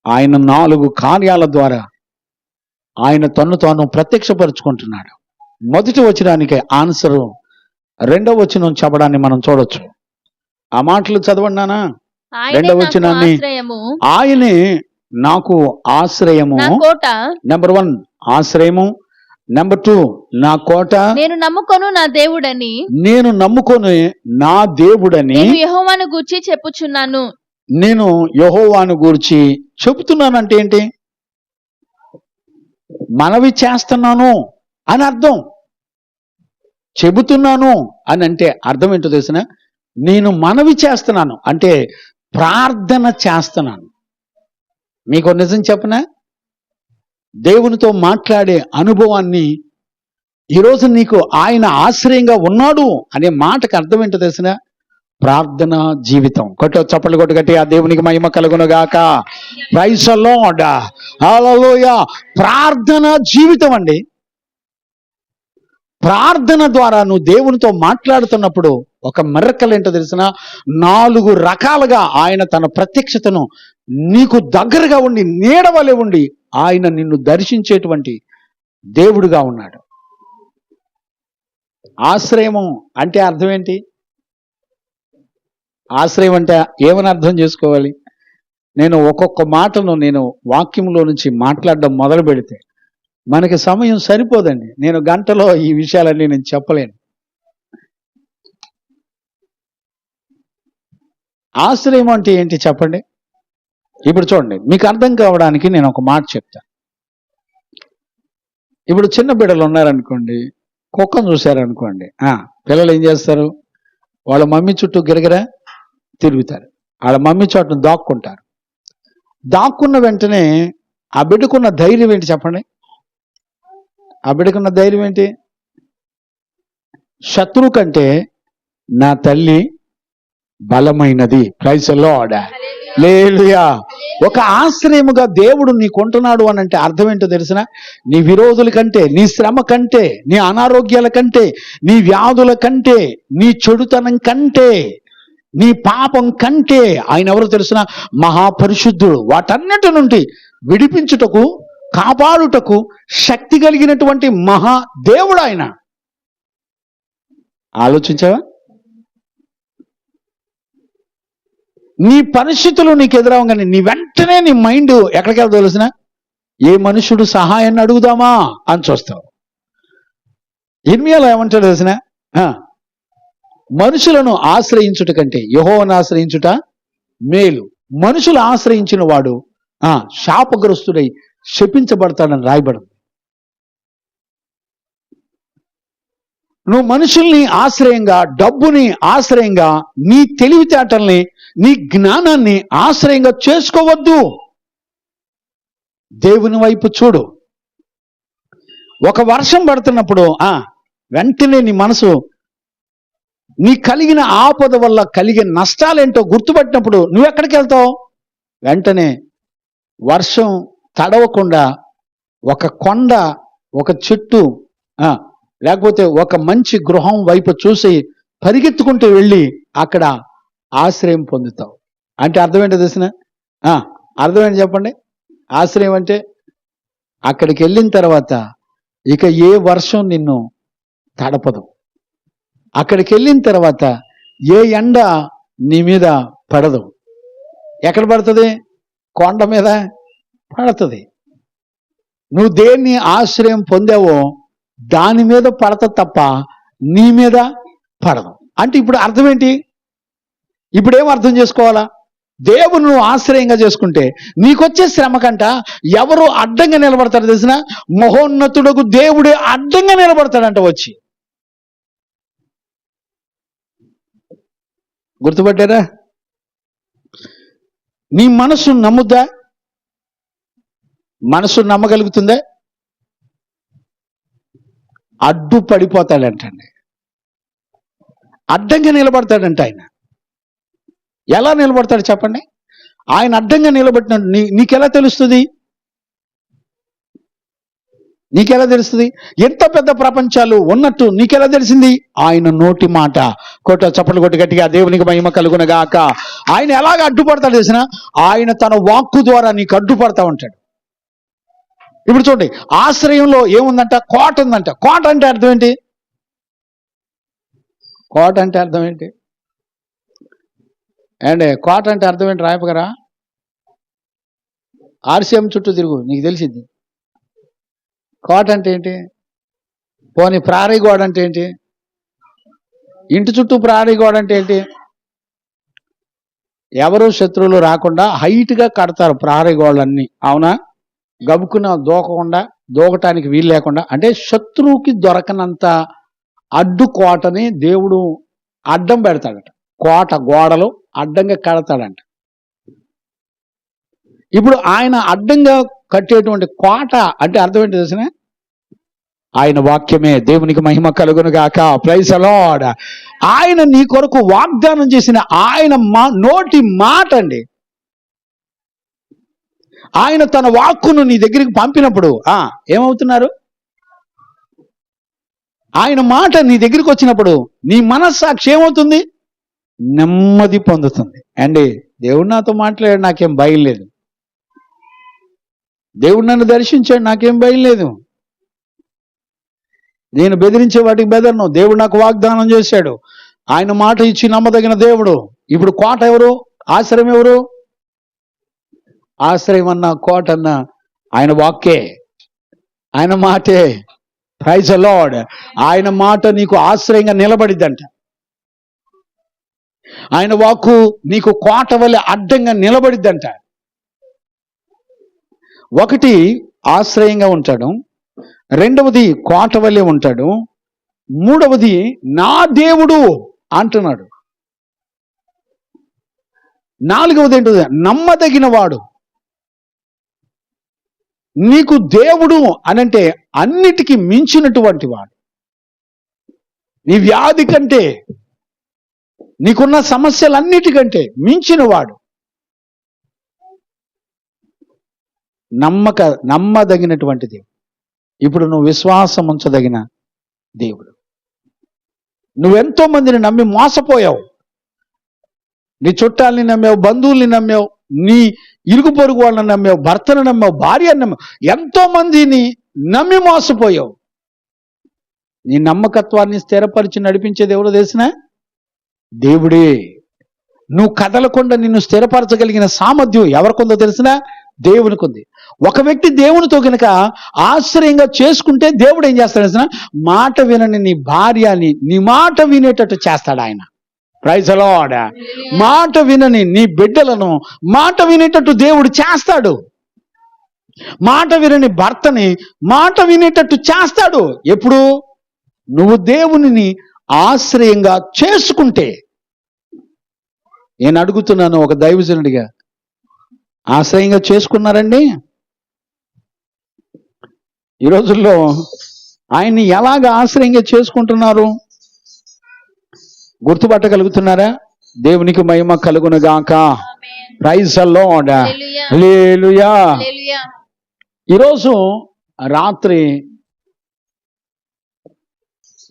ఆయన 4 కార్యాల ద్వారా ఆయన తన్ను తాను ప్రత్యక్షపరుచుకుంటున్నాడు. మొదటి వచనానికి ఆన్సరు 2వ వచనం చెప్పడాన్ని మనం చూడొచ్చు. ఆ మాటలు చదవండినా. ఆయనే 2వ నాకు వచనాన్ని, ఆశ్రయము, ఆయనే నాకు ఆశ్రయము. నా కోట, నెంబర్ 1 ఆశ్రయము, నెంబర్ 2 నా కోట, నేను నమ్ముకొను నా దేవుడని, నేను నమ్ముకొని నా దేవుడని, నేను యెహోవాను గూర్చి చెప్పుచున్నాను. నేను యెహోవాను గూర్చి చెబుతున్నానంటే ఏంటి? మనవి చేస్తున్నాను అని అర్థం. చెబుతున్నాను అని అంటే అర్థం ఏంటో తెలిసిన, నేను మనవి చేస్తున్నాను అంటే ప్రార్థన చేస్తున్నాను. మీకు నిజం చెప్పనా, దేవునితో మాట్లాడే అనుభవాన్ని ఈరోజు నీకు ఆయన ఆశ్రయంగా ఉన్నాడు అనే మాటకు అర్థం ఏంటో తెలిసిన, ప్రార్థన జీవితం. చప్పట్లు కొట్టు గట్టి ఆ దేవునికి మహిమ కలుగునుగాక. Praise the lord. హల్లెలూయా. ప్రార్థన జీవితం అండి. ప్రార్థన ద్వారా నువ్వు దేవునితో మాట్లాడుతున్నప్పుడు ఒక మిరకల్ ఏంటో తెలిసిన, 4 రకాలుగా ఆయన తన ప్రత్యక్షతను నీకు దగ్గరగా ఉండి నీడవలే ఉండి ఆయన నిన్ను దర్శించేటువంటి దేవుడుగా ఉన్నాడు. ఆశ్రయము అంటే అర్థం ఏంటి? ఆశ్రయం అంటే ఏమని అర్థం చేసుకోవాలి? నేను ఒక్కొక్క మాటను నేను వాక్యంలో నుంచి మాట్లాడడం మొదలు పెడితే మనకి సమయం సరిపోదండి. నేను గంటలో ఈ విషయాలన్నీ నేను చెప్పలేను. ఆశ్రయం అంటే ఏంటి చెప్పండి? ఇప్పుడు చూడండి, మీకు అర్థం కావడానికి నేను ఒక మాట చెప్తాను. ఇప్పుడు చిన్న బిడ్డలు ఉన్నారనుకోండి, కుక్కను చూశారనుకోండి, పిల్లలు ఏం చేస్తారు? వాళ్ళ మమ్మీ చుట్టూ గిరగిరా తిరుగుతారు. వాళ్ళ మమ్మీ చోటను దాక్కుంటారు. దాక్కున్న వెంటనే ఆ బిడ్డకున్న ధైర్యం ఏంటి చెప్పండి? ఆ బిడ్డకున్న ధైర్యం ఏంటి? శత్రువు కంటే నా తల్లి బలమైనది. Praise the lord. హల్లెలూయా. ఒక ఆశ్రయముగా దేవుడు నీకుంటున్నాడు అని అంటే అర్థం ఏంటో తెలిసిన, నీ విరోధుల కంటే, నీ శ్రమ కంటే, నీ అనారోగ్యాల కంటే, నీ వ్యాధుల కంటే, నీ చెడుతనం కంటే, నీ పాపం కంటే ఆయన ఎవరు తెలిసిన? మహాపరిశుద్ధుడు. వాటన్నిటి నుండి విడిపించుటకు, కాపాడుటకు శక్తి కలిగినటువంటి మహాదేవుడు ఆయన. ఆలోచించావా? నీ పరిస్థితులు నీకు ఎదురవగానే నీ వెంటనే నీ మైండ్ ఎక్కడికి వెళ్తా తెలిసిన? ఏ మనుషుడు సహాయాన్ని అడుగుదామా అని చూస్తావు. ఇర్మియాలో ఏమంటాడు తెలిసిన? మనుషులను ఆశ్రయించుట కంటే యెహోవాను ఆశ్రయించుట మేలు. మనుషులు ఆశ్రయించిన వాడు శాపగ్రస్తుడై శపించబడతాడని రాయబడింది. నువ్వు మనుషుల్ని ఆశ్రయంగా, డబ్బుని ఆశ్రయంగా, నీ తెలివితేటల్ని, నీ జ్ఞానాన్ని ఆశ్రయంగా చేసుకోవద్దు. దేవుని వైపు చూడు. ఒక వర్షం పడుతున్నప్పుడు వెంటనే నీ మనసు నీ కలిగిన ఆపద వల్ల కలిగే నష్టాలేంటో గుర్తుపట్టినప్పుడు నువ్వెక్కడికి వెళ్తావు? వెంటనే వర్షం తడవకుండా ఒక కొండ, ఒక చెట్టు లేకపోతే ఒక మంచి గృహం వైపు చూసి పరిగెత్తుకుంటూ వెళ్ళి అక్కడ ఆశ్రయం పొందుతావు. అంటే అర్థం ఏంటో తెలిసిన అర్థం ఏంటి చెప్పండి? ఆశ్రయం అంటే అక్కడికి వెళ్ళిన తర్వాత ఇక ఏ వర్షం నిన్ను తడపదు. అక్కడికి వెళ్ళిన తర్వాత ఏ ఎండ నీ మీద పడదు. ఎక్కడ పడుతుంది? కొండ మీద పడుతుంది. నువ్వు దేన్ని ఆశ్రయం పొందావో దాని మీద పడత తప్ప నీ మీద పడదు. అంటే ఇప్పుడు అర్థం ఏంటి? ఇప్పుడేం అర్థం చేసుకోవాలా? దేవుని నువ్వు ఆశ్రయంగా చేసుకుంటే నీకొచ్చే శ్రమ కంట ఎవరు అడ్డంగా నిలబడతాడు తెలిసిన? మహోన్నతుడకు దేవుడే అడ్డంగా నిలబడతాడంట వచ్చి. గుర్తుపట్టారా? నీ మనసు నమ్ముద్దా? మనసు నమ్మగలుగుతుందా? అడ్డు పడిపోతాడంటండి. అడ్డంగా నిలబడతాడంట ఆయన. ఎలా నిలబడతాడు చెప్పండి? ఆయన అడ్డంగా నిలబడినట్టు నీకెలా తెలుస్తుంది? నీకెలా తెలుస్తుంది? ఎంత పెద్ద ప్రపంచాలు ఉన్నట్టు నీకెలా తెలిసింది? ఆయన నోటి మాట. చప్పట్లు కొట్టి గట్టిగా దేవునికి మహిమ కలుగునగాక. ఆయన ఎలాగ అడ్డుపడతాడు తెలిసిన? ఆయన తన వాక్కు ద్వారా నీకు అడ్డుపడతా ఉంటాడు. ఇప్పుడు చూడండి, ఆశ్రయంలో ఏముందంట? కోట ఉందంట. కోట అంటే అర్థం ఏంటి? కోట అంటే అర్థం ఏంటి అండి? కోట అంటే అర్థం ఏంటి రాయపగరా? ఆర్సీఎం చుట్టూ తిరుగు, నీకు తెలిసింది. కోట అంటే ఏంటి? పోనీ ప్రహరీ గోడ అంటే ఏంటి? ఇంటి చుట్టూ ప్రహరీ గోడ అంటే ఏంటి? ఎవరు శత్రువులు రాకుండా హైట్గా కడతారు ప్రహరీ గోడలన్నీ, అవునా? గబుక్కున దూకటానికి వీలు లేకుండా, అంటే శత్రువుకి దొరకనంత అడ్డు కోటని దేవుడు అడ్డం పెడతాడట. కోట గోడలు అడ్డంగా కడతాడంట. ఇప్పుడు ఆయన అడ్డంగా కట్టేటువంటి కోట అంటే అర్థం ఏంటి తెలిసిన? ఆయన వాక్యమే. దేవునికి మహిమ కలుగును గాక. Praise the lord. ఆయన నీ కొరకు వాగ్దానం చేసిన ఆయన నోటి మాట అండి. ఆయన తన వాక్కును నీ దగ్గరికి పంపినప్పుడు ఏమవుతున్నారు? ఆయన మాట నీ దగ్గరికి వచ్చినప్పుడు నీ మనస్సాక్షి ఏమవుతుంది? నెమ్మది పొందుతుంది. అండి దేవుడు నాతో మాట్లాడాడు, నాకేం భయం లేదు. దేవుడు నన్ను దర్శించాడు, నాకేం భయం లేదు. నేను బెదిరించే వాటికి బెదరను. దేవుడు నాకు వాగ్దానం చేశాడు. ఆయన మాట ఇచ్చి నమ్మదగిన దేవుడు. ఇప్పుడు కోట ఎవరు? ఆశ్రయం ఎవరు? ఆశ్రయం అన్న కోట అన్న ఆయన వాక్కే, ఆయన మాటే. Praise the lord. ఆయన మాట నీకు ఆశ్రయంగా నిలబడిద్దంట. ఆయన వాక్కు నీకు కోట వలె అడ్డంగా నిలబడిద్దంట. ఒకటి ఆశ్రయంగా ఉంటాడు, రెండవది కోట వలె ఉంటాడు, మూడవది నా దేవుడు అంటున్నాడు, నాలుగవది ఏంటది? నమ్మదగిన వాడు. నీకు దేవుడు అనంటే అన్నిటికీ మించినటువంటి వాడు. నీ వ్యాధి కంటే, నీకున్న సమస్యలన్నిటికంటే మించిన వాడు. నమ్మదగినటువంటి దేవుడు. ఇప్పుడు నువ్వు విశ్వాసం ఉంచదగిన దేవుడు. నువ్వెంతో మందిని నమ్మి మోసపోయావు. నీ చుట్టాలని నమ్మావు, బంధువుల్ని నమ్మావు, నీ ఇరుగు పొరుగు వాళ్ళని నమ్మావు, భర్తను నమ్మావు, భార్యను నమ్మావు, ఎంతో మందిని నమ్మి మోసపోయావు. నీ నమ్మకత్వాన్ని స్థిరపరిచి నడిపించేది ఎవరో తెలిసిన? దేవుడే. నువ్వు కదలకుండా నిన్ను స్థిరపరచగలిగిన సామర్థ్యం ఎవరికొందో తెలిసిన? దేవునికి ఉంది. ఒక వ్యక్తి దేవునితో కనుక ఆశ్రయంగా చేసుకుంటే దేవుడు ఏం చేస్తాడు తెలిసిన? మాట వినని నీ భార్యని నీ మాట వినేటట్టు చేస్తాడు ఆయన. Praise the lord. మాట వినని నీ బిడ్డలను మాట వినేటట్టు దేవుడు చేస్తాడు. మాట వినని భర్తని మాట వినేటట్టు చేస్తాడు. ఎప్పుడు? నువ్వు దేవునిని ఆశ్రయంగా చేసుకుంటే. నేను అడుగుతున్నాను ఒక దైవజనుడిగా, ఆశ్రయంగా చేసుకున్నారండి? ఈ రోజుల్లో ఆయన్ని ఎలాగ ఆశ్రయంగా చేసుకుంటున్నారు? గుర్తుపట్టగలుగుతున్నారా? దేవునికి మహిమ కలుగును గాక. Praise the lord. హల్లెలూయా. ఈరోజు రాత్రి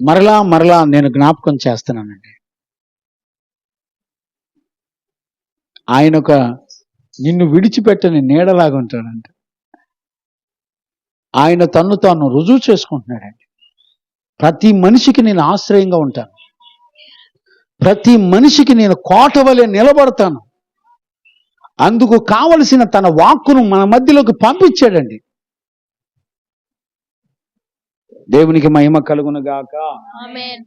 మరలా మరలా నేను జ్ఞాపకం చేస్తున్నానండి. ఆయన ఒక నిన్ను విడిచిపెట్టని నీడలాగా ఉంటాడంట. ఆయన తన్ను తాను రుజువు చేసుకుంటున్నాడండి. ప్రతి మనిషికి నేను ఆశ్రయంగా ఉంటాను. ప్రతి మనిషికి నేను కోట వలె నిలబడతాను. అందుకు కావలసిన తన వాక్కును మన మధ్యలోకి పంపించాడండి. దేవునికి మహిమ కలుగును గాక. ఆమేన్.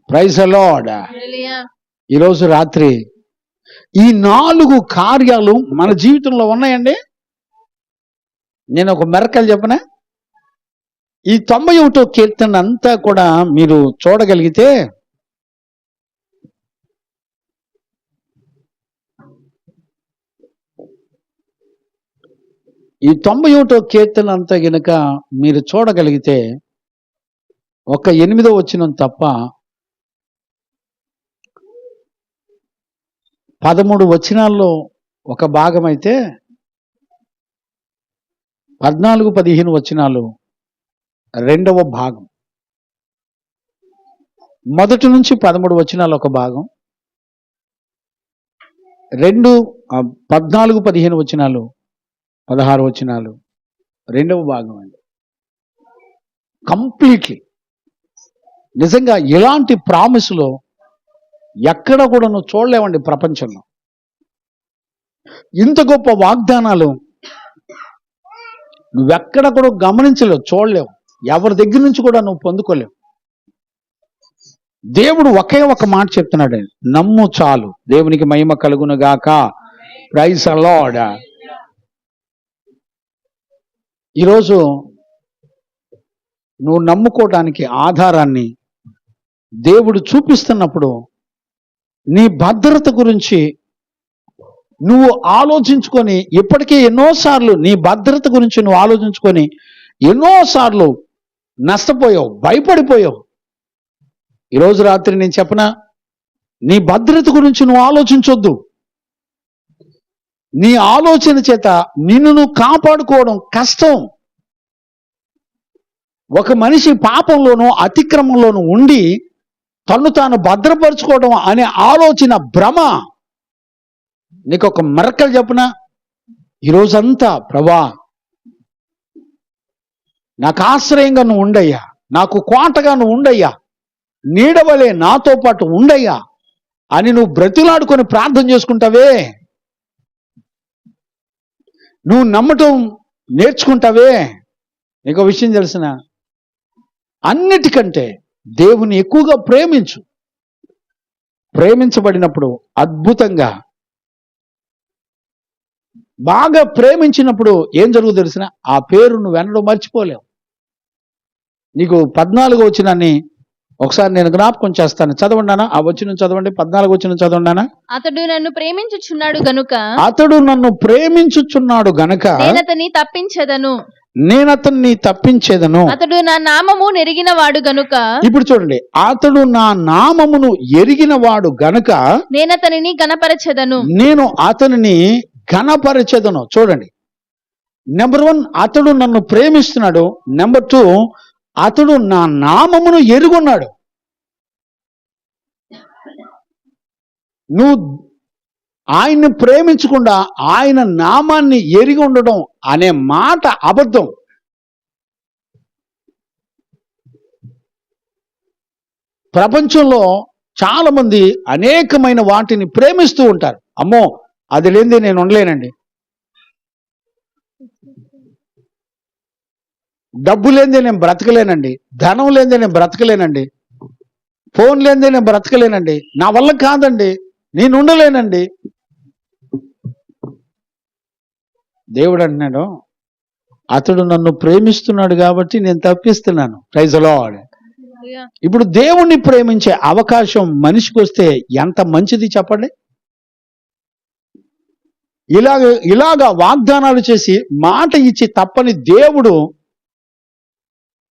Praise the lord. హల్లెలూయా. ఈరోజు రాత్రి ఈ 4 కార్యాలు మన జీవితంలో ఉన్నాయండి. నేను ఒక మెరకలు చెప్పనా? ఈ 91వ కీర్తన అంతా కూడా మీరు చూడగలిగితే ఈ 91వ కీర్తన అంతా గనుక మీరు చూడగలిగితే ఒక 8వ వచనం తప్ప 13 వచనాల్లో ఒక భాగం అయితే 14-15 వచనాలు రెండవ భాగం. మొదటి నుంచి 13 వచనాలు ఒక భాగం, 14-15 వచనాలు 16 వచనాలు రెండవ భాగం అండి. కంప్లీట్లీ నిజంగా ఇలాంటి ప్రామిస్లో ఎక్కడ కూడా నువ్వు చూడలేవండి ప్రపంచంలో. ఇంత గొప్ప వాగ్దానాలు నువ్వెక్కడ కూడా గమనించలేవు, చూడలేవు, ఎవరి దగ్గర నుంచి కూడా నువ్వు పొందుకోలేవు. దేవుడు ఒకే ఒక మాట చెప్తున్నాడు, నమ్ము చాలు. దేవునికి మహిమ కలుగును గాక. Praise the Lord. ఈరోజు నువ్వు నమ్ముకోవడానికి ఆధారాన్ని దేవుడు చూపిస్తున్నప్పుడు నీ భద్రత గురించి నువ్వు ఆలోచించుకొని, ఇప్పటికే ఎన్నోసార్లు నీ భద్రత గురించి నువ్వు ఆలోచించుకొని ఎన్నోసార్లు నష్టపోయావు, భయపడిపోయావు. ఈరోజు రాత్రి నేను చెప్పనా, నీ భద్రత గురించి నువ్వు ఆలోచించొద్దు. నీ ఆలోచన చేత నిన్ను నువ్వు కాపాడుకోవడం కష్టం. ఒక మనిషి పాపంలోనూ అతిక్రమంలోనూ ఉండి తన్ను తాను భద్రపరుచుకోవడం అనే ఆలోచన భ్రమ. నీకు ఒక మెరకలు చెప్పనా, ఈరోజంతా ప్రభా నాకు ఆశ్రయంగా నువ్వు ఉండయ్యా, నాకు కోటగా నువ్వు ఉండయ్యా, నీడవలే నాతో పాటు ఉండయ్యా అని నువ్వు బ్రతిలాడుకొని ప్రార్థన చేసుకుంటావే, నువ్వు నమ్మటం నేర్చుకుంటావే. నీకు విషయం తెలిసిన, అన్నిటికంటే దేవుని ఎక్కువగా ప్రేమించు. ప్రేమించబడినప్పుడు అద్భుతంగా బాగా ప్రేమించినప్పుడు ఏం జరుగుతుందో తెలిసిన, ఆ పేరు నువ్వు వెనడం మర్చిపోలేవు. నీకు 14వ వచనాన్ని ఒకసారి నేను జ్ఞాపకం చేస్తాను, చదవండానా? ఆ వచనం చదవండి, 14వ వచనం చదవండానా? అతడు నన్ను ప్రేమించుచున్నాడు గనుక, అతడు నన్ను ప్రేమించుచున్నాడు గనుక నేనతని తప్పించెదను, నేనతన్ని తప్పించేదను. అతడు నా నామము నెరిగిన వాడు గనుక, ఇప్పుడు చూడండి, అతడు నా నామమును ఎరిగిన వాడు గనుక నేనతనిని గణపరచెదను. నేను అతనిని ఘనపరచెదను. చూడండి, నెంబర్ 1 అతడు నన్ను ప్రేమిస్తున్నాడు. నెంబర్ 2 అతడు నా నామమును ఎరుగున్నాడు. నువ్వు ఆయన్ని ప్రేమించకుండా ఆయన నామాన్ని ఎరిగి ఉండడం అనే మాట అబద్ధం. ప్రపంచంలో చాలా మంది అనేకమైన వాటిని ప్రేమిస్తూ ఉంటారు. అమ్మో అది లేనిదే నేను ఉండలేనండి, డబ్బు లేనిదే నేను బ్రతకలేనండి, ధనం లేనిదే నేను బ్రతకలేనండి, ఫోన్ లేనిదే నేను బ్రతకలేనండి, నా వల్ల కాదండి, నేను ఉండలేనండి. దేవుడు అంటున్నాడు, అతడు నన్ను ప్రేమిస్తున్నాడు కాబట్టి నేను తప్పిస్తున్నాను. Praise the lord. ఇప్పుడు దేవుణ్ణి ప్రేమించే అవకాశం మనిషికి వస్తే ఎంత మంచిది చెప్పండి. ఇలాగా వాగ్దానాలు చేసి మాట ఇచ్చి తప్పని దేవుడు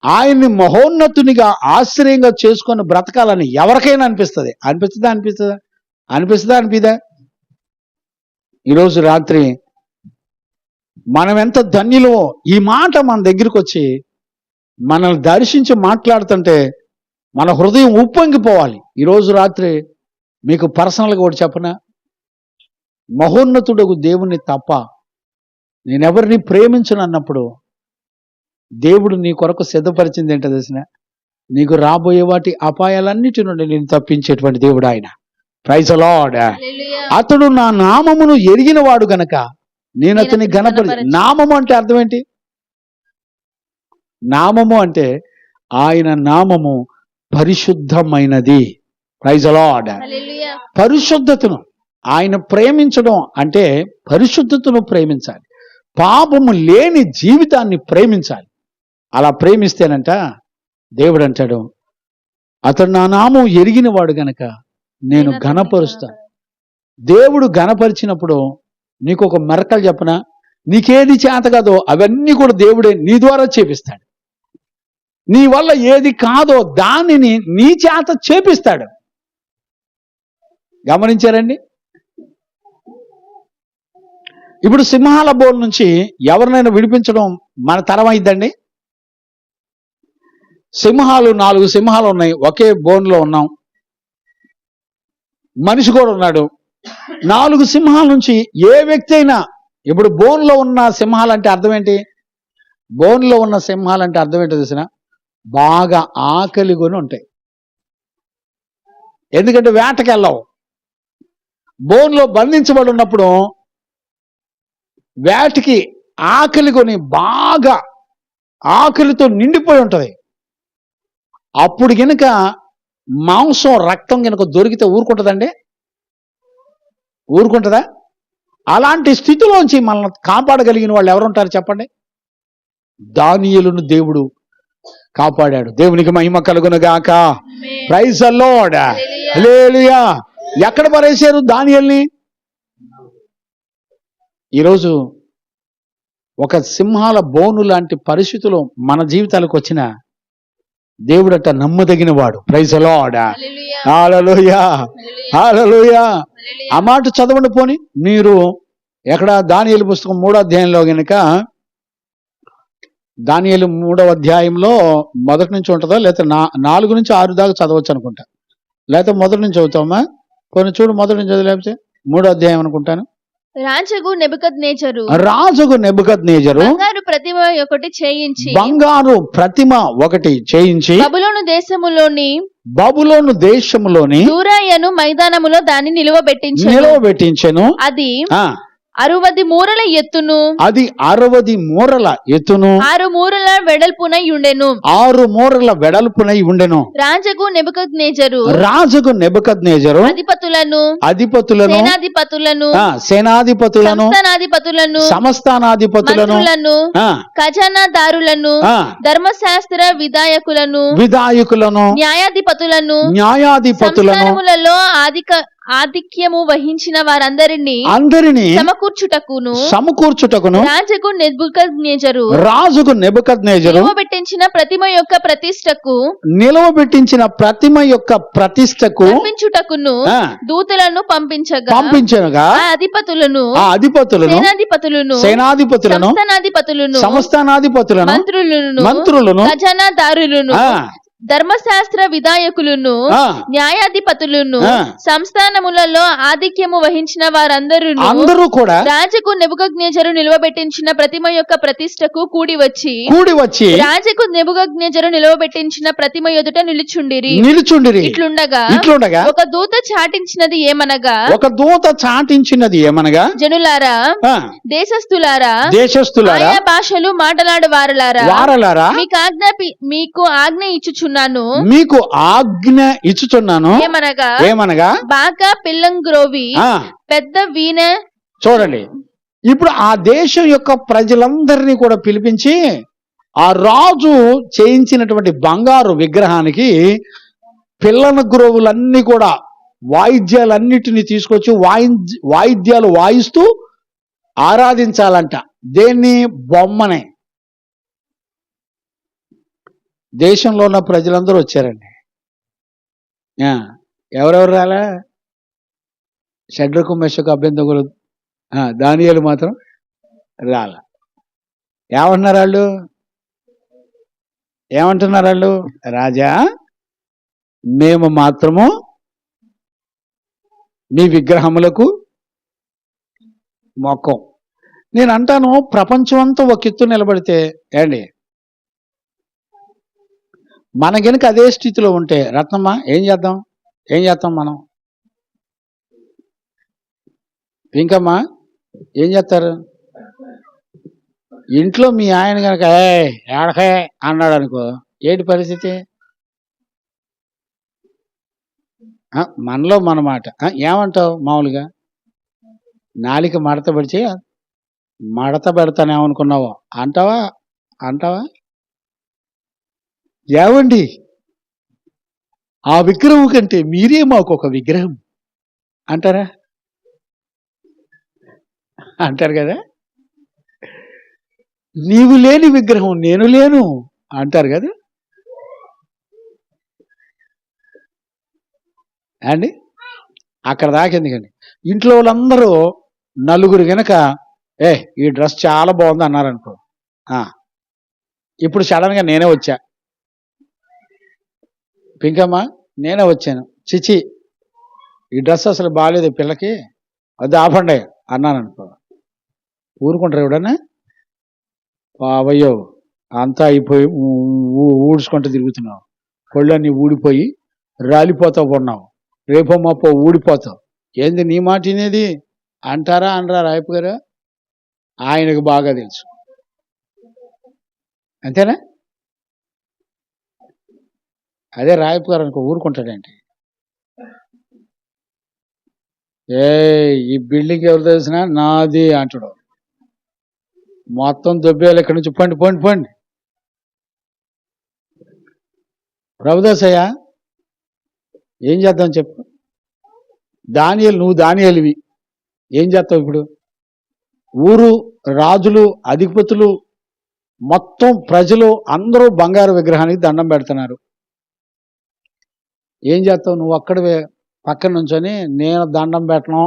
ఆయన్ని మహోన్నతునిగా ఆశ్రయంగా చేసుకొని బ్రతకాలని ఎవరికైనా అనిపిస్తుంది. అనిపిస్తుందా? ఈరోజు రాత్రి మనం ఎంత ధన్యులో. ఈ మాట మన దగ్గరికి వచ్చి మనల్ని దర్శించి మాట్లాడుతుంటే మన హృదయం ఉప్పొంగిపోవాలి. ఈరోజు రాత్రి మీకు పర్సనల్గా ఒకటి చెప్పనా, మహోన్నతుడకు దేవుణ్ణి తప్ప నేనెవరిని ప్రేమించను అన్నప్పుడు దేవుడు నీ కొరకు సిద్ధపరిచింది ఏంటో తెలిసిన, నీకు రాబోయే వాటి అపాయాలన్నిటి నుండి నేను తప్పించేటువంటి దేవుడు ఆయన. Praise the lord. హల్లెలూయా. అతడు నా నామమును ఎరిగిన వాడు గనక నేను అతని గణపరి. నామము అంటే అర్థం ఏంటి? నామము అంటే ఆయన నామము పరిశుద్ధమైనది. Praise the lord. హల్లెలూయా. పరిశుద్ధతను ఆయన ప్రేమించడం అంటే పరిశుద్ధతను ప్రేమించాలి, పాపము లేని జీవితాన్ని ప్రేమించాలి. అలా ప్రేమిస్తేనంట దేవుడు అంటాడు, అతడు నా నామం ఎరిగిన వాడు గనక నేను ఘనపరుస్తాను. దేవుడు ఘనపరిచినప్పుడు నీకు ఒక మెరకలు చెప్పనా, నీకేది చేత కాదో అవన్నీ కూడా దేవుడే నీ ద్వారా చేపిస్తాడు. నీ వల్ల ఏది కాదో దానిని నీ చేత చేపిస్తాడు. గమనించారండి? ఇప్పుడు సింహాల బోన్ నుంచి ఎవరినైనా విడిపించడం మన తరం అయిద్దండి? సింహాలు 4 సింహాలు ఉన్నాయి, ఒకే బోన్లో ఉన్నాం, మనిషి కూడా ఉన్నాడు. 4 సింహాల నుంచి ఏ వ్యక్తి అయినా, ఇప్పుడు బోన్లో ఉన్న సింహాలంటే అర్థం ఏంటి? బోన్లో ఉన్న సింహాలంటే అర్థం ఏంటో తెలిసిన, బాగా ఆకలి కొని ఉంటాయి. ఎందుకంటే వేటకి వెళ్ళవు. బోన్లో బంధించబడి ఉన్నప్పుడు వేటకి ఆకలి కొని బాగా ఆకలితో నిండిపోయి ఉంటుంది. అప్పుడు గనుక మాంసం రక్తం గనుక దొరికితే ఊరుకుంటుందండి? ఊరుకుంటుందా? అలాంటి స్థితిలోంచి మనల్ని కాపాడగలిగిన వాళ్ళు ఎవరుంటారు చెప్పండి? దానియేలును దేవుడు కాపాడాడు. దేవునికి మహిమ కలుగును గాక. Praise the lord. హల్లెలూయా. ఎక్కడ పరేశారు దానియేలుని? ఈరోజు ఒక సింహాల బోను లాంటి పరిస్థితులు మన జీవితాలకు వచ్చిన దేవుడట నమ్మదగిన వాడు. Praise the lord. హల్లెలూయా. హల్లెలూయా. హల్లెలూయా. ఆ మాట చదవండి పోని మీరు. ఎక్కడ? దానియేలు పుస్తకం 3వ అధ్యాయంలో గనుక, దానియేలు 3వ అధ్యాయంలో మొదటి నుంచి ఉంటుందా, లేకపోతే 4 నుంచి 6 దాకా చదవచ్చు అనుకుంటా, లేకపోతే మొదటి నుంచి చదువుతామా? కొన్ని చూడు, మొదటి నుంచి చదివేస్తే 3వ అధ్యాయం అనుకుంటాను. రాజుకు నెబుకద్నెజరు రాజుకు నెబుకద్నెజరు బంగారు ప్రతిమ ఒకటి చేయించి బంగారు ప్రతిమ ఒకటి చేయించి బబులోను దేశములోని దూరాయను మైదానములో దాన్ని నిలువబెట్టించెను. అది ఆ 60 మూరల ఎత్తును, అది 60 మూరల ఎత్తును, 6 మూరల వెడల్పునై ఉండెను. 6 మూరల వెడల్పునై ఉండెను. రాజుకు నెబుకద్నెజరు అధిపతులను సేనాధిపతులను సంస్థానాధిపతులను ఖజానాదారులను ధర్మశాస్త్ర విధాయకులను న్యాయాధిపతులను సంస్థానములలో ఆధిక్యము వహించిన వారందరినీ సమకూర్చుటకును రాజుకు నెబుకద్నెజరు నిలువబెట్టించిన ప్రతిమ యొక్క ప్రతిష్టకు పంపించుటకును దూతలను పంపించగా ఆ అధిపతులను సేనాధిపతులను సంస్థానాధిపతులను మంత్రులను ఖజానాదారులను ధర్మశాస్త్ర విధాయకులను న్యాయాధిపతులను సంస్థానములలో ఆధిక్యము వహించిన వారందరూ కూడా రాజుకు నెబుకద్నెజరు నిలువబెట్టించిన ప్రతిమ యొక్క ప్రతిష్టకు కూడి వచ్చి రాజుకు నెబుకద్నెజరు నిలువబెట్టించిన ప్రతిమ ఎదుట నిలుచుండిరి. ఇట్లుండగా ఒక దూత చాటించినది ఏమనగా జనులారా, దేశస్థులారా, ఆయా భాషలు మాట్లాడు వారలారా, మీకు ఆజ్ఞ ఇచ్చుచున్నాను. ఏమనగా బాగా పిల్లంగ్రోవి పెద్ద వీణ. చూడండి, ఇప్పుడు ఆ దేశం యొక్క ప్రజలందరినీ కూడా పిలిపించి ఆ రాజు చేయించినటువంటి బంగారు విగ్రహానికి పిల్లన గ్రోవులన్నీ కూడా వాయిద్యాలన్నిటినీ తీసుకొచ్చి వాయిద్యాలు వాయిస్తూ ఆరాధించాలంట. దేన్ని? బొమ్మనే. దేశంలో ఉన్న ప్రజలందరూ వచ్చారండి. ఎవరెవరు రాలే? షడ్రకు మెషకు అభ్యంతకులు, దానియేలు మాత్రం రాల. ఏమంటున్నారు వాళ్ళు? ఏమంటున్నారు వాళ్ళు? రాజా, మేము మాత్రము నీ విగ్రహములకు మొక్కం. నేను అంటాను, ప్రపంచం అంతా ఒక ఎత్తు నిలబడితే ఏండి, మన గనుక అదే స్థితిలో ఉంటే రత్నమ్మ ఏం చేస్తాం మనం? ఇంకమ్మా ఏం చేస్తారు? ఇంట్లో మీ ఆయన కనుక ఏడకే అన్నాడు అనుకో, ఏంటి పరిస్థితి? మనలో మన మాట ఏమంటావు? మామూలుగా నాలిక మడత పెడిచి మడత పెడతానేమనుకున్నావో అంటావా? ఏవండి, ఆ విగ్రహం కంటే మీరే మాకు ఒక విగ్రహం అంటారా? అంటారు కదా. నీవు లేని విగ్రహం నేను లేను అంటారు కదా అండి. అక్కడ దాకా ఎందుకండి, ఇంట్లో వాళ్ళందరూ నలుగురు గనక ఈ డ్రెస్ చాలా బాగుంది అన్నారనుకో, ఇప్పుడు సడన్గా నేనే వచ్చా, పింకమ్మ నేనే వచ్చాను, చిచి ఈ డ్రెస్ అసలు బాగాలేదు పిల్లకి, అది ఆపండి అన్నాను అనుకో, ఊరుకుంటారు ఎవడన్నా? బావయ్యో అంతా అయిపోయి ఊడ్చుకుంటూ తిరుగుతున్నావు, కొళ్ళన్నీ ఊడిపోయి రాలిపోతావు ఉన్నావు, రేపో మాపో ఊడిపోతావు, ఏంది నీ మాట వినేది అంటారా? అనరా రాయపు గారు? ఆయనకు బాగా తెలుసు, అంతేనా? అదే రాయపు గారు అనుకో ఊరుకుంటాడంటే, ఈ బిల్డింగ్ ఎవరు తెలిసినా నాది అంటాడు, మొత్తం దొబ్బేయాలి ఇక్కడి నుంచి, పండి. ప్రభుదాసయ్య ఏం చేద్దాం చెప్పు? నువ్వు దానియేలువి, ఏం చేస్తావు ఇప్పుడు? ఊరు రాజులు అధిపతులు మొత్తం ప్రజలు అందరూ బంగారు విగ్రహానికి దండం పెడుతున్నారు, ఏం చేస్తావు? నువ్వు అక్కడే పక్కన నుంచొని నేను దండం పెట్టను,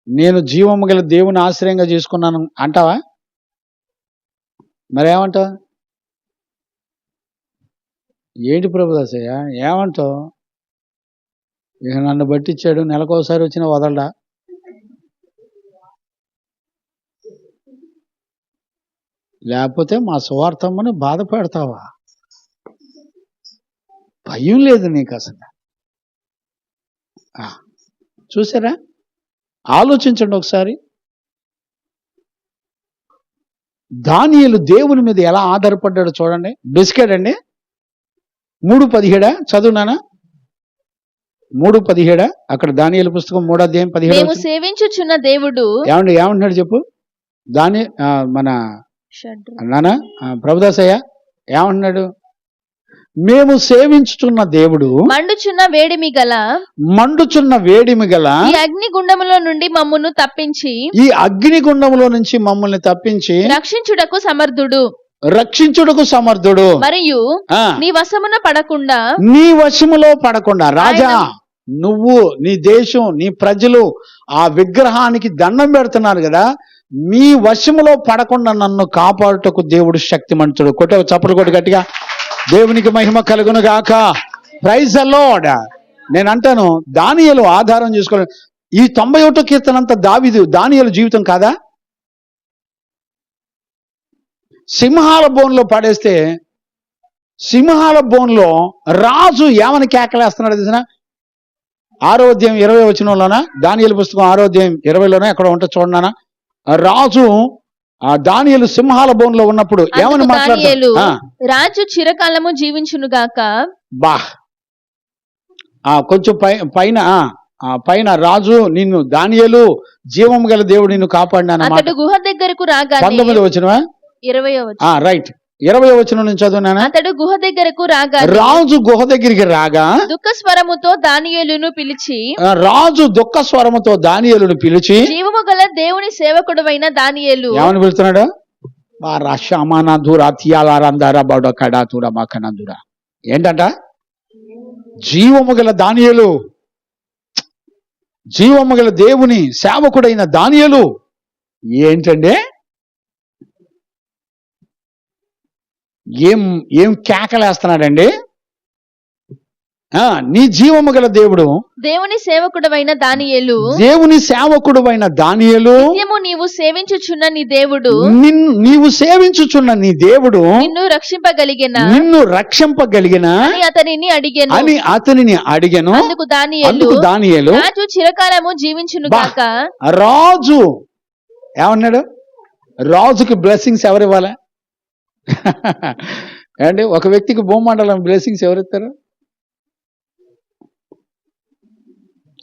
నేను జీవము గల దేవుని ఆశ్రయంగా చేసుకున్నాను అంటావా? మరేమంటావు? ఏంటి ప్రభుదాసయ్య ఏమంటావు? ఇక నన్ను బట్టిచ్చాడు, నెలకోసారి వచ్చిన వదలడా? లేకపోతే మా సువార్థమ్మని బాధ పెడతావా? భయం లేదు నీకు అసలు. చూసారా? ఆలోచించండి ఒకసారి. దానియేలు దేవుని మీద ఎలా ఆధారపడ్డాడు చూడండి. బిస్కెట్ అండి 3:17 చదువునానా? 3:17 అక్కడ దానియేలు పుస్తకం 3:17. మేము సేవించుచున్న దేవుడు ఏమంటున్నాడు చెప్పు? మన నానా ప్రభుదాసయ్య ఏమంటున్నాడు? మేము సేవించుచున్న దేవుడు మండుచున్న వేడిమి గల ఈ అగ్నిగుండములో నుండి మమ్మల్ని తప్పించి రక్షించుటకు సమర్థుడు మరియు నీ వశములో పడకుండా రాజా, నువ్వు నీ దేశం నీ ప్రజలు ఆ విగ్రహానికి దండం పెడుతున్నారు కదా, మీ వశములో పడకుండా నన్ను కాపాడుటకు దేవుడు శక్తిమంతుడు. చప్పలు కొట్టి గట్టిగా దేవునికి మహిమ కలుగును గాక. Praise the Lord. నేను అంటాను, దానియేలు ఆధారం చేసుకోవాలి. ఈ 91వ కీర్తన అంతా దానియేలు జీవితం కాదా? సింహాల బోన్లో పడేస్తే, సింహాల బోన్లో రాజు ఏమని కేకలేస్తున్నాడు తెలిసిన? 6వ అధ్యాయం 20వ వచనంలోనా, దానియేలు పుస్తకం 6వ అధ్యాయం 20లోనే ఎక్కడ ఉంటుంది చూడనా? రాజు దానియేలు సింహాల బోన్లో ఉన్నప్పుడు ఏమని మాట్లాడాడు? రాజు చిరకాలము జీవించునుగాక. కొంచెం పైన రాజు నిన్ను దానియేలు జీవం గల దేవుడు నిన్ను కాపాడినాను. గుహ దగ్గరకు రాగా 19వ వచనమా? 20వ వచనం. రైట్, 20వ వచనం నుంచి చదువునానా? అతడు గుహ దగ్గరకు రాగా, రాజు గుహ దగ్గరికి రాగా దుఃఖ స్వరముతో దానియేలును పిలిచి, జీవము గల దేవుని సేవకుడైన దానియేలు ఏమని పిలుస్తున్నాడు? ఏంటంట? జీవము గల దానియేలు, జీవము గల దేవుని సేవకుడైన దానియేలు. ఏంటంటే ఏం ఏం కేకలేస్తున్నాడండి? నీ జీవము గల దేవుడు, దేవుని సేవకుడవైన దానియేలు, దేవుని సేవకుడువైన దానియేలు, నిత్యము నీవు సేవించుచున్న నీ దేవుడు నీవు సేవించుచున్న నీ దేవుడు నిన్ను రక్షింపగలిగెనా నిన్ను రక్షింపగలిగిన అని అతనిని అడిగెను. అందుకు దానియేలు, రాజు చిరకాలము జీవించును గాక. రాజు ఏమన్నాడు? రాజుకి బ్లెస్సింగ్స్ ఎవరు ఇవ్వాలా? ఏమండి, ఒక వ్యక్తికి భూమండలం బ్లెస్సింగ్స్ ఎవరిస్తారు?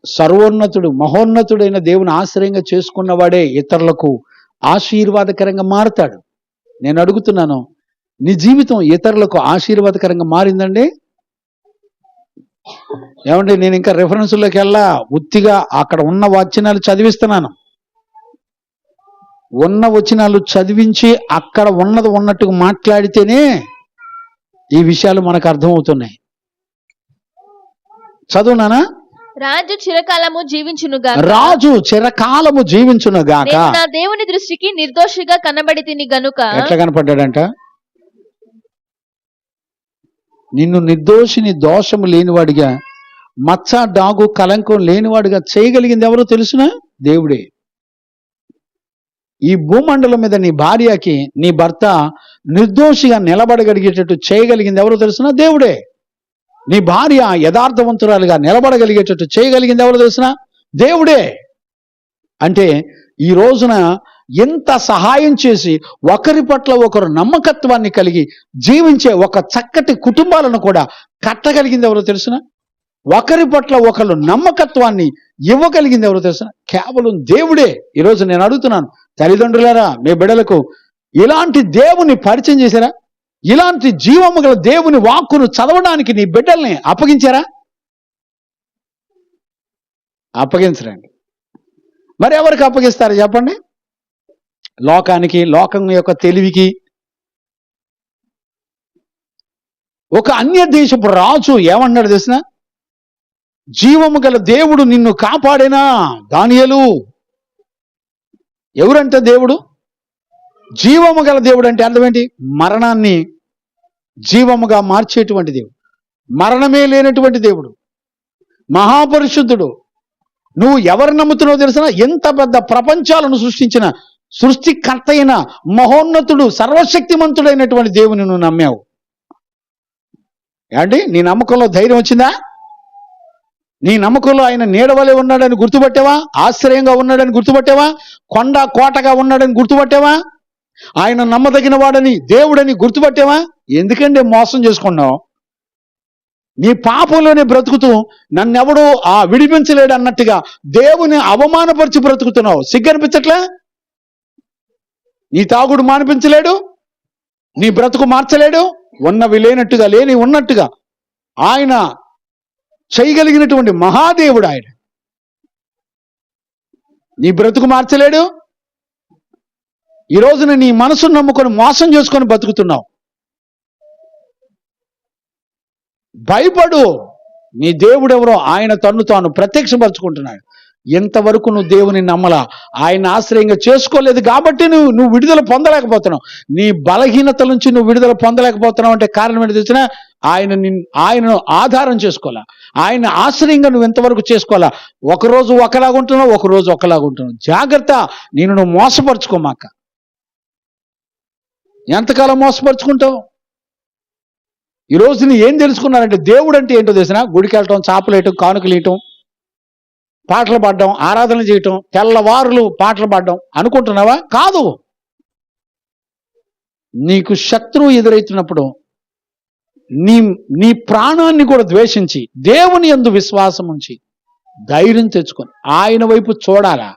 సర్వోన్నతుడు మహోన్నతుడైన దేవుని ఆశ్రయంగా చేసుకున్నవాడే ఇతరులకు ఆశీర్వాదకరంగా మారుతాడు. నేను అడుగుతున్నాను, నీ జీవితం ఇతరులకు ఆశీర్వాదకరంగా మారిందండి? ఏమండి, నేను ఇంకా రెఫరెన్స్లోకి వెళ్ళా, ఉత్తిగా అక్కడ ఉన్న వచనాలు చదివిస్తున్నాను. ఉన్న వచనాలు చదివించి అక్కడ ఉన్నది ఉన్నట్టుగా మాట్లాడితేనే ఈ విషయాలు మనకు అర్థమవుతున్నాయి. చదువునానా? రాజు చిరకాలము జీవించునుగాక. రాజు చిరకాలము జీవించునుగాక. నా దేవుని దృష్టికి నిర్దోషిగా కనబడితిని గనుక. ఎట్లా కనపడ్డాడంట? నిన్ను నిర్దోషిని, దోషము లేనివాడిగా, మచ్చ డాగు కలంకం లేనివాడిగా చేయగలిగింది ఎవరో తెలుసునా? దేవుడే. ఈ భూమండలం మీద నీ భార్యకి, నీ భర్త నిర్దోషిగా నిలబడగలిగేటట్టు చేయగలిగింది ఎవరో తెలుసునా? దేవుడే. నీ భార్య యథార్థవంతురాలుగా నిలబడగలిగేటట్టు చేయగలిగింది ఎవరో తెలుసునా? దేవుడే. అంటే ఈ రోజున ఎంత సహాయం చేసి ఒకరి పట్ల ఒకరు నమ్మకత్వాన్ని కలిగి జీవించే ఒక చక్కటి కుటుంబాలను కూడా కట్టగలిగింది ఎవరో తెలుసునా? ఒకరి పట్ల ఒకరు నమ్మకత్వాన్ని ఇవ్వగలిగింది ఎవరో తెలుసునా? కేవలం దేవుడే. ఈరోజు నేను అడుగుతున్నాను, తల్లిదండ్రులారా, మీ బిడ్డలకు ఇలాంటి దేవుని పరిచయం చేశారా? ఇలాంటి జీవము గల దేవుని వాక్కును చదవడానికి నీ బిడ్డల్ని అప్పగించారా? అప్పగించరండి. మరి ఎవరికి అప్పగిస్తారు చెప్పండి? లోకానికి, లోకం యొక్క తెలివికి. ఒక అన్య దేశపు రాజు ఏమన్నాడు తెలిసిన? జీవము గల దేవుడు నిన్ను కాపాడేనా దానియేలు. ఎవరంట దేవుడు? జీవము గల దేవుడు అంటే అర్థం ఏంటి? మరణాన్ని జీవముగా మార్చేటువంటి దేవుడు, మరణమే లేనటువంటి దేవుడు, మహాపరిశుద్ధుడు. నువ్వు ఎవరు నమ్ముతున్నావు తెలిసిన? ఎంత పెద్ద ప్రపంచాలను సృష్టించిన సృష్టికర్త అయిన మహోన్నతుడు, సర్వశక్తిమంతుడైనటువంటి దేవుని నువ్వు నమ్మావు. ఏంటి, నీ నమ్మకంలో ధైర్యం వచ్చిందా? నీ నమ్మకంలో ఆయన నీడవలే ఉన్నాడని గుర్తుపట్టావా? ఆశ్రయంగా ఉన్నాడని గుర్తుపట్టావా? కొండ కోటగా ఉన్నాడని గుర్తుపట్టావా? ఆయన నమ్మదగిన వాడని, దేవుడని గుర్తుపట్టావా? ఎందుకంటే మోసం చేసుకున్నావు. నీ పాపంలోనే బ్రతుకుతూ నన్నెవడూ విడిపించలేడు అన్నట్టుగా దేవుని అవమానపరిచి బ్రతుకుతున్నావు. సిగ్గనిపించట్లే? నీ తాగుడు మానిపించలేడు, నీ బ్రతుకు మార్చలేడు. ఉన్నవి లేనట్టుగా, లేని ఉన్నట్టుగా ఆయన చేయగలిగినటువంటి మహాదేవుడు ఆయన. నీ బ్రతుకు మార్చలేడు. ఈ రోజున నీ మనసును నమ్ముకొని మోసం చేసుకొని బతుకుతున్నావు. భయపడు. నీ దేవుడు ఎవరో ఆయన తన్ను తాను ప్రత్యక్షపరచుకుంటున్నాడు. ఎంతవరకు నువ్వు దేవుని నమ్మలా, ఆయన ఆశ్రయంగా చేసుకోలేదు కాబట్టి నువ్వు విడుదల పొందలేకపోతున్నావు. నీ బలహీనతల నుంచి నువ్వు విడుదల పొందలేకపోతున్నావు అంటే కారణం ఏంటి తెలిసినా? ఆయనను ఆధారం చేసుకోవాలా, ఆయన ఆశ్రయంగా నువ్వు ఎంతవరకు చేసుకోవాలా. ఒకరోజు ఒకలాగుంటున్నావు, ఒకరోజు ఒకలాగుంటున్నావు. జాగ్రత్త, నువ్వు మోసపరుచుకోమాక. ఎంతకాలం మోసపరుచుకుంటావు? ఈరోజు నీ ఏం తెలుసుకున్నారంటే దేవుడు అంటే ఏంటో తెలిసినా? గుడికి వెళ్ళటం, చాపలేయటం, కానుకలు ఇయటం, పాటలు పాడడం, ఆరాధన చేయటం, తెల్లవారులు పాటలు పాడడం అనుకుంటున్నావా? కాదు. నీకు శత్రువు ఎదురైతున్నప్పుడు నీ ప్రాణాన్ని కూడా ద్వేషించి దేవుని యందు విశ్వాసం ఉంచి ధైర్యం తెచ్చుకొని ఆయన వైపు చూడాలా.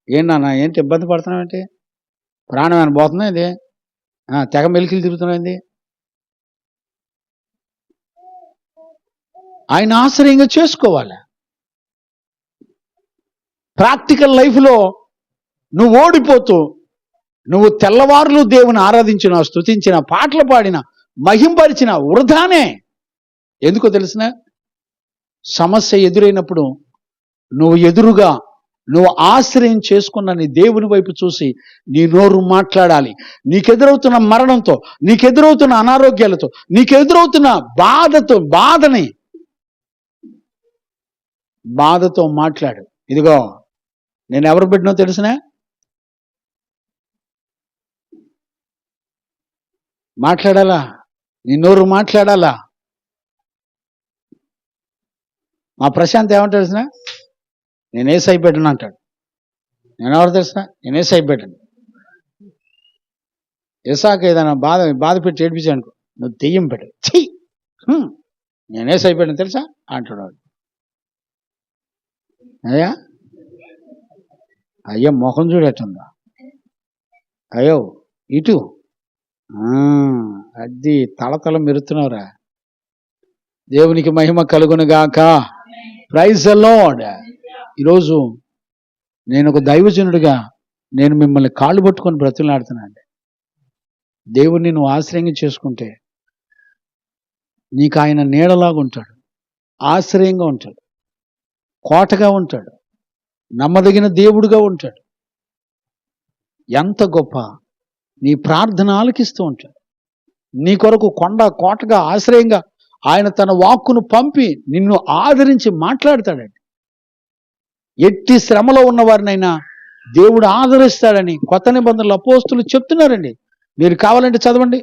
ఏంటన్నా, ఏంటి ఇబ్బంది పడుతున్నావేంటి? ప్రాణం ఏమైనా పోతుందా? ఇది తెగ మెలికలు తిరుగుతున్నాయింది. ఆయన ఆశ్రయంగా చేసుకోవాలి. ప్రాక్టికల్ లైఫ్లో నువ్వు ఓడిపోతూ, నువ్వు తెల్లవారులు దేవుని ఆరాధించిన, స్తుతించిన, పాటలు పాడిన, మహింపరిచిన వృధానే. ఎందుకో తెలిసిన? సమస్య ఎదురైనప్పుడు నువ్వు ఎదురుగా నువ్వు ఆశ్రయం చేసుకున్న నీ దేవుని వైపు చూసి నీ నోరు మాట్లాడాలి. నీకెదురవుతున్న మరణంతో, నీకెదురవుతున్న అనారోగ్యాలతో, నీకెదురవుతున్న బాధతో మాట్లాడు. ఇదిగో నేను ఎవరు బిడ్డనో తెలిసినా, మాట్లాడాలా, నీ నోరు మాట్లాడాలా. మా ప్రశాంత్ ఏమంటాడు తెలిసినా, నేను ఏసై బిడ్డను అంటాడు. నేను ఎవరు తెలిసినా, నేను ఏసై బిడ్డను. ఇసాకు ఏదైనా బాధ పెట్టి ఏడిపించాను, నువ్వు దెయ్యం పెట్టు, చెయ్యి, నేను ఏసై బిడ్డను తెలుసా అంటాడు వాడు. అయ్యా మొహం చూడేట్టుందా, అయ్యో ఇటు అది తలతల మెరుతున్నావురా. దేవునికి మహిమ కలుగును గాక. Praise the Lord. ఈరోజు నేను ఒక దైవజనుడిగా నేను మిమ్మల్ని కాళ్ళు పట్టుకొని బ్రతులాడుతున్నాను. దేవుడిని నువ్వు ఆశ్రయంగా చేసుకుంటే నీకు ఆయన నీడలాగా ఉంటాడు, ఆశ్రయంగా ఉంటాడు, కోటగా ఉంటాడు, నమ్మదగిన దేవుడుగా ఉంటాడు. ఎంత గొప్ప నీ ప్రార్థన ఆలకిస్తూ ఉంటాడు. నీ కొరకు కొండ కోటగా ఆశ్రయంగా ఆయన తన వాక్కును పంపి నిన్ను ఆదరించి మాట్లాడతాడండి. ఎట్టి శ్రమలో ఉన్నవారినైనా దేవుడు ఆదరిస్తాడని కొత్త నిబంధనలు అపోస్తులు చెప్తున్నారండి. మీరు కావాలంటే చదవండి,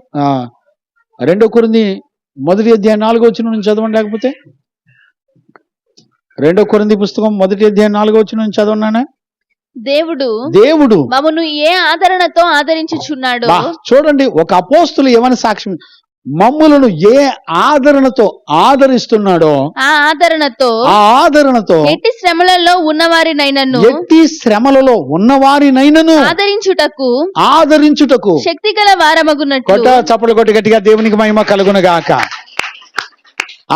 2 కొరింథీ 1:4 నుంచి చదవండి. లేకపోతే 2 కొరింథీ పుస్తకం 1:4 నుంచి చదవన్నానా. దేవుడు మమ్మను ఏ ఆదరణతో ఆదరించుచున్నాడో. చూడండి, ఒక అపోస్తులు ఏమని సాక్ష్యం, మమ్ములను ఏ ఆదరణతో ఆదరిస్తున్నాడో ఆ ఆదరణతో ఎట్టి శ్రమలలో ఉన్నవారినైనను ఆదరించుటకు శక్తిగల వారమగునట్లు. చప్పలు కొట్టి గట్టిగా దేవునికి మహిమ కలుగును గాక.